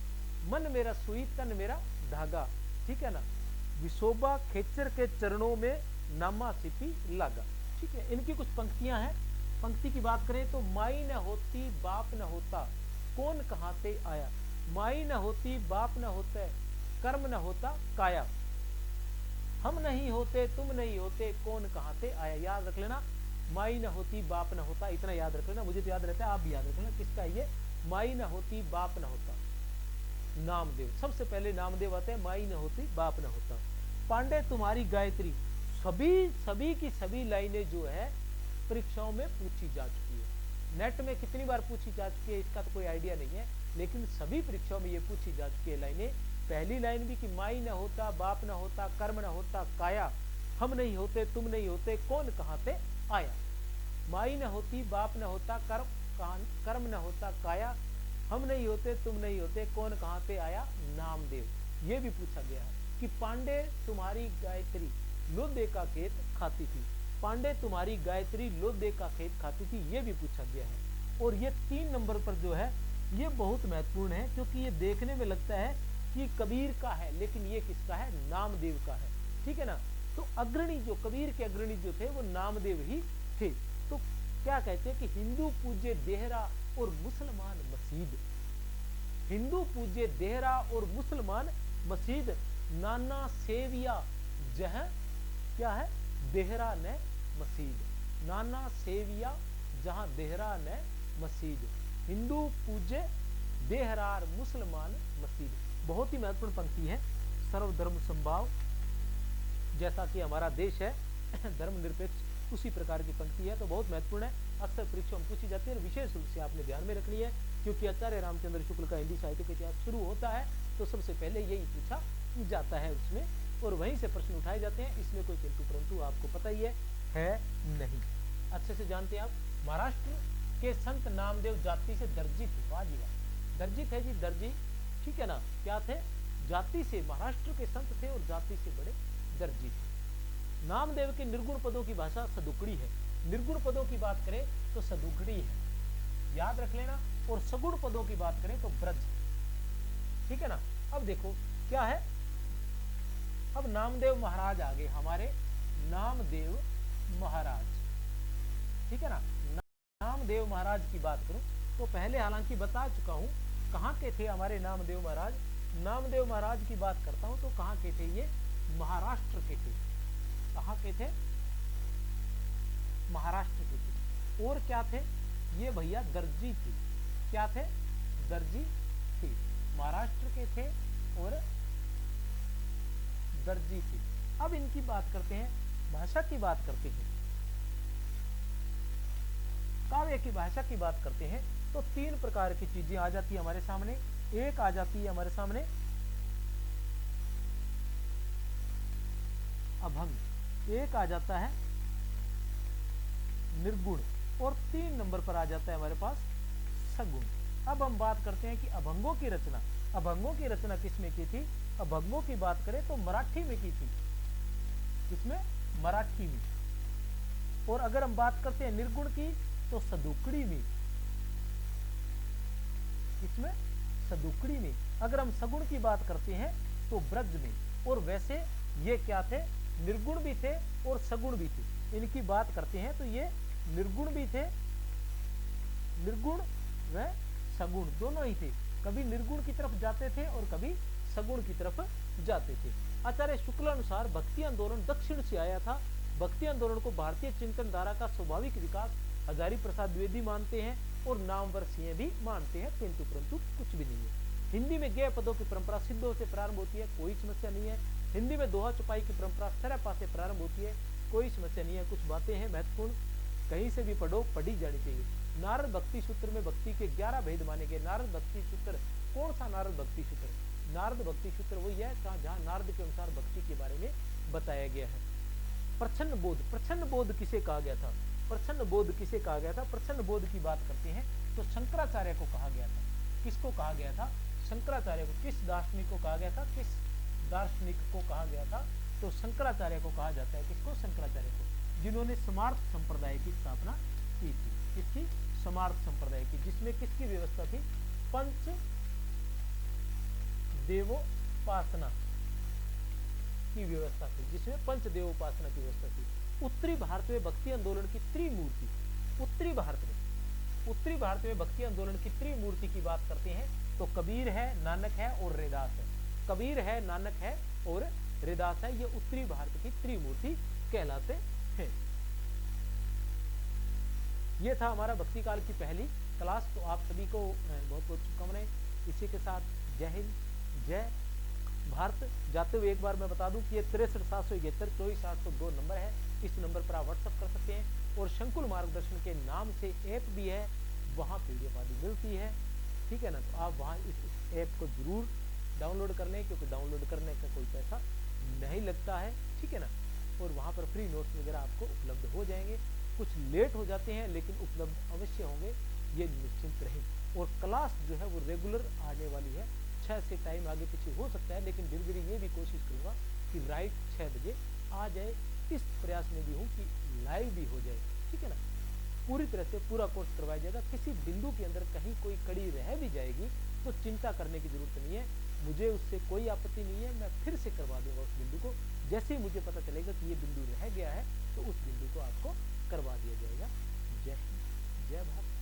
मन मेरा सुई, तन मेरा धागा, ठीक है ना। विशोबा खेचर के चरणों में नामा सिपी लागा, ठीक है। इनकी कुछ पंक्तियां हैं। पंक्ति की बात करें तो माई न होती बाप न होता, कौन कहां से आया। माई न होती बाप न होते, कर्म न होता काया। हम नहीं होते तुम नहीं होते, कौन कहां से आया। याद रख लेना, माई न होती बाप न होता, इतना याद रख लेना। मुझे तो याद रहता है, आप भी याद रख लेना। किसका ये? माई न होती बाप न होता, नामदेव। सबसे पहले नामदेव आते हैं, माई न होती बाप न होता। पांडे तुम्हारी गायत्री, सभी की सभी लाइनें जो है परीक्षाओं में पूछी जा चुकी है। नेट में कितनी बार पूछी जा चुकी है इसका तो कोई आइडिया नहीं है, लेकिन सभी परीक्षाओं में ये पूछी जा चुकी है लाइनें। पहली लाइन भी कि माई न होता बाप न होता, कर्म न होता काया। हम नहीं होते तुम नहीं होते, कौन कहां से आया। माई न होती बाप न होता, कर्म न होता काया। हम नहीं होते तुम नहीं होते, कौन कहां से आया। नामदेव। ये भी पूछा गया है कि पांडे तुम्हारी गायत्री लोदे का खेत खाती थी। पांडे तुम्हारी गायत्री लोदे का खेत खाती थी, ये भी पूछा गया है। और ये 3 नंबर पर जो है ये बहुत महत्वपूर्ण है, क्योंकि ये देखने में लगता है कि कबीर का है, लेकिन ये किसका है? नामदेव का है, ठीक है ना। तो अग्रणी जो कबीर के अग्रणी जो थे वो नामदेव ही थे। तो क्या कहते हैं कि हिंदू पूज्य देहरा और मुसलमान मसीद। हिंदू पूज्य देहरा और मुसलमान मसीद, नाना सेविया जह क्या है? देहरा ने मसीद। नाना सेविया जहां देहरा ने मसीद। हिंदू पूज्य देहरार मुसलमान मसीद। बहुत ही महत्वपूर्ण पंक्ति है। सर्वधर्म संभाव, जैसा कि हमारा देश है धर्मनिरपेक्ष, उसी प्रकार की पंक्ति है, तो बहुत महत्वपूर्ण है। अक्सर परीक्षा में पूछी जाती है और विशेष रूप से आपने ध्यान में रखनी है, क्योंकि आचार्य रामचंद्र शुक्ल का हिंदी साहित्य का इतिहास शुरू होता है तो सबसे पहले यही पूछा जाता है उसमें, और वहीं से प्रश्न उठाए जाते हैं। इसमें कोई किंतु परंतु आपको पता ही है नहीं। अच्छे से जानते हैं आप। महाराष्ट्र के संत नामदेव जाति से दर्जी थे। वाह जी वाह, दर्जी थे जी, दर्जी, ठीक है ना, क्या थे, जाति से, महाराष्ट्र के संत थे और जाति से बड़े दर्जी थे। नामदेव के निर्गुण पदों की भाषा सदुकड़ी है। निर्गुण पदों की बात करें तो सदुकड़ी है, याद रख लेना। और सगुण पदों की बात करें तो ब्रज, ठीक है ना। अब देखो क्या है, अब नामदेव महाराज आ गए हमारे, नामदेव महाराज, ठीक है ना। नामदेव महाराज की बात करूं तो पहले हालांकि बता चुका हूं कहां के थे हमारे नामदेव महाराज। नामदेव महाराज की बात करता हूं तो कहां के थे ये, महाराष्ट्र के थे। कहां के थे, महाराष्ट्र के थे। और क्या थे ये भैया, दर्जी थे। क्या थे, दर्जी थे, महाराष्ट्र के थे और दर्जी थे। अब इनकी बात करते हैं, भाषा की बात करते हैं, काव्य की भाषा की बात करते हैं तो तीन प्रकार की चीजें आ जाती है हमारे सामने। एक आ जाती है हमारे सामने अभंग, एक आ जाता है निर्गुण और 3 नंबर पर आ जाता है हमारे पास सगुण। अब हम बात करते हैं कि अभंगों की रचना, अभंगों की रचना किसमें की थी। अभंगों की बात करें तो मराठी में की थी, किसमें, मराठी में। और अगर हम बात करते हैं निर्गुण की तो सदुकड़ी में, किसमें, सदुकड़ी में। अगर हम सगुण की बात करते हैं तो ब्रज में। और वैसे ये क्या थे, निर्गुण भी थे और सगुण भी थे। इनकी बात करते हैं तो ये निर्गुण भी थे, निर्गुण व सगुण दोनों ही थे। कभी निर्गुण की तरफ जाते थे और कभी सगुण की तरफ जाते थे। आचार्य शुक्ल अनुसार भक्ति आंदोलन दक्षिण से आया था। भक्ति आंदोलन को भारतीय चिंतन धारा का स्वाभाविक विकास हजारी प्रसाद द्विवेदी मानते हैं और नामवर सिंह भी मानते हैं, किंतु परंतु कुछ भी नहीं है। हिंदी में गेय पदों की परंपरा सिद्धों से प्रारंभ होती है, कोई समस्या नहीं है। हिंदी में दोहा चौपाई की परंपरा सरपा से प्रारंभ होती है, कोई समस्या नहीं है। कुछ बातें हैं महत्वपूर्ण, कहीं से भी पढ़ो, पढ़ी जानी चाहिए। नारद भक्ति सूत्र में भक्ति के 11 भेद माने गए। नारद भक्ति सूत्र, कौन सा नारद भक्ति सूत्र, नारद भक्ति सूत्र वही है जहां नारद के अनुसार भक्ति के बारे में बताया गया है। प्रच्छन्न बोध, प्रच्छन्न बोध किसे कहा गया था, प्रच्छन्न बोध किसे कहा गया था। प्रच्छन्न बोध की बात करते हैं तो शंकराचार्य को कहा गया था। किसको कहा गया था, शंकराचार्य को। किस दार्शनिक को कहा गया था, किस दार्शनिक को कहा गया था, तो शंकराचार्य को कहा जाता है। किसको, शंकराचार्य को, जिन्होंने समार्थ संप्रदाय की स्थापना की थी। किसकी, समार्थ संप्रदाय की, जिसमें किसकी व्यवस्था थी, पंच देवोपासना की व्यवस्था थी, जिसमें पंच देवोपासना की व्यवस्था थी। उत्तरी भारत में भक्ति आंदोलन की त्रिमूर्ति, उत्तरी भारत में भक्ति आंदोलन की त्रिमूर्ति की बात करते हैं तो कबीर है, नानक है और रैदास है। कबीर है, नानक है और रैदास है, ये उत्तरी भारत की त्रिमूर्ति कहलाते हैं। ये था हमारा भक्ति काल की पहली क्लास। तो आप सभी को बहुत बहुत शुभकामनाएं। इसी के साथ जय हिंद, जय भारत। जाते हुए एक बार मैं बता दूं कि ये 63,771 24,802 नंबर है। इस नंबर पर आप व्हाट्सअप कर सकते हैं। और शंकुल मार्गदर्शन के नाम से ऐप भी है, वहाँ पीडीएफ आदि मिलती है, ठीक है ना। तो आप वहाँ इस ऐप को जरूर डाउनलोड कर लें, क्योंकि डाउनलोड करने का कोई पैसा नहीं लगता है, ठीक है ना। और वहाँ पर फ्री नोट्स वगैरह आपको उपलब्ध हो जाएंगे। कुछ लेट हो जाते हैं लेकिन उपलब्ध अवश्य होंगे, ये निश्चिंत रहें। और क्लास जो है वो रेगुलर आने वाली है। 6 से टाइम आगे पीछे हो सकता है, लेकिन धीरे धीरे ये भी कोशिश करूंगा कि राइट 6 बजे आ जाए। इस प्रयास में भी हूँ कि लाइव भी हो जाए, ठीक है ना। पूरी तरह से पूरा कोर्स करवाया जाएगा। किसी बिंदु के अंदर कहीं कोई कड़ी रह भी जाएगी तो चिंता करने की जरूरत नहीं है, मुझे उससे कोई आपत्ति नहीं है। मैं फिर से करवा दूंगा उस बिंदु को। जैसे ही मुझे पता चलेगा कि ये बिंदु रह गया है तो उस बिंदु को आपको करवा दिया जाएगा। जय हिंद, जय भारत।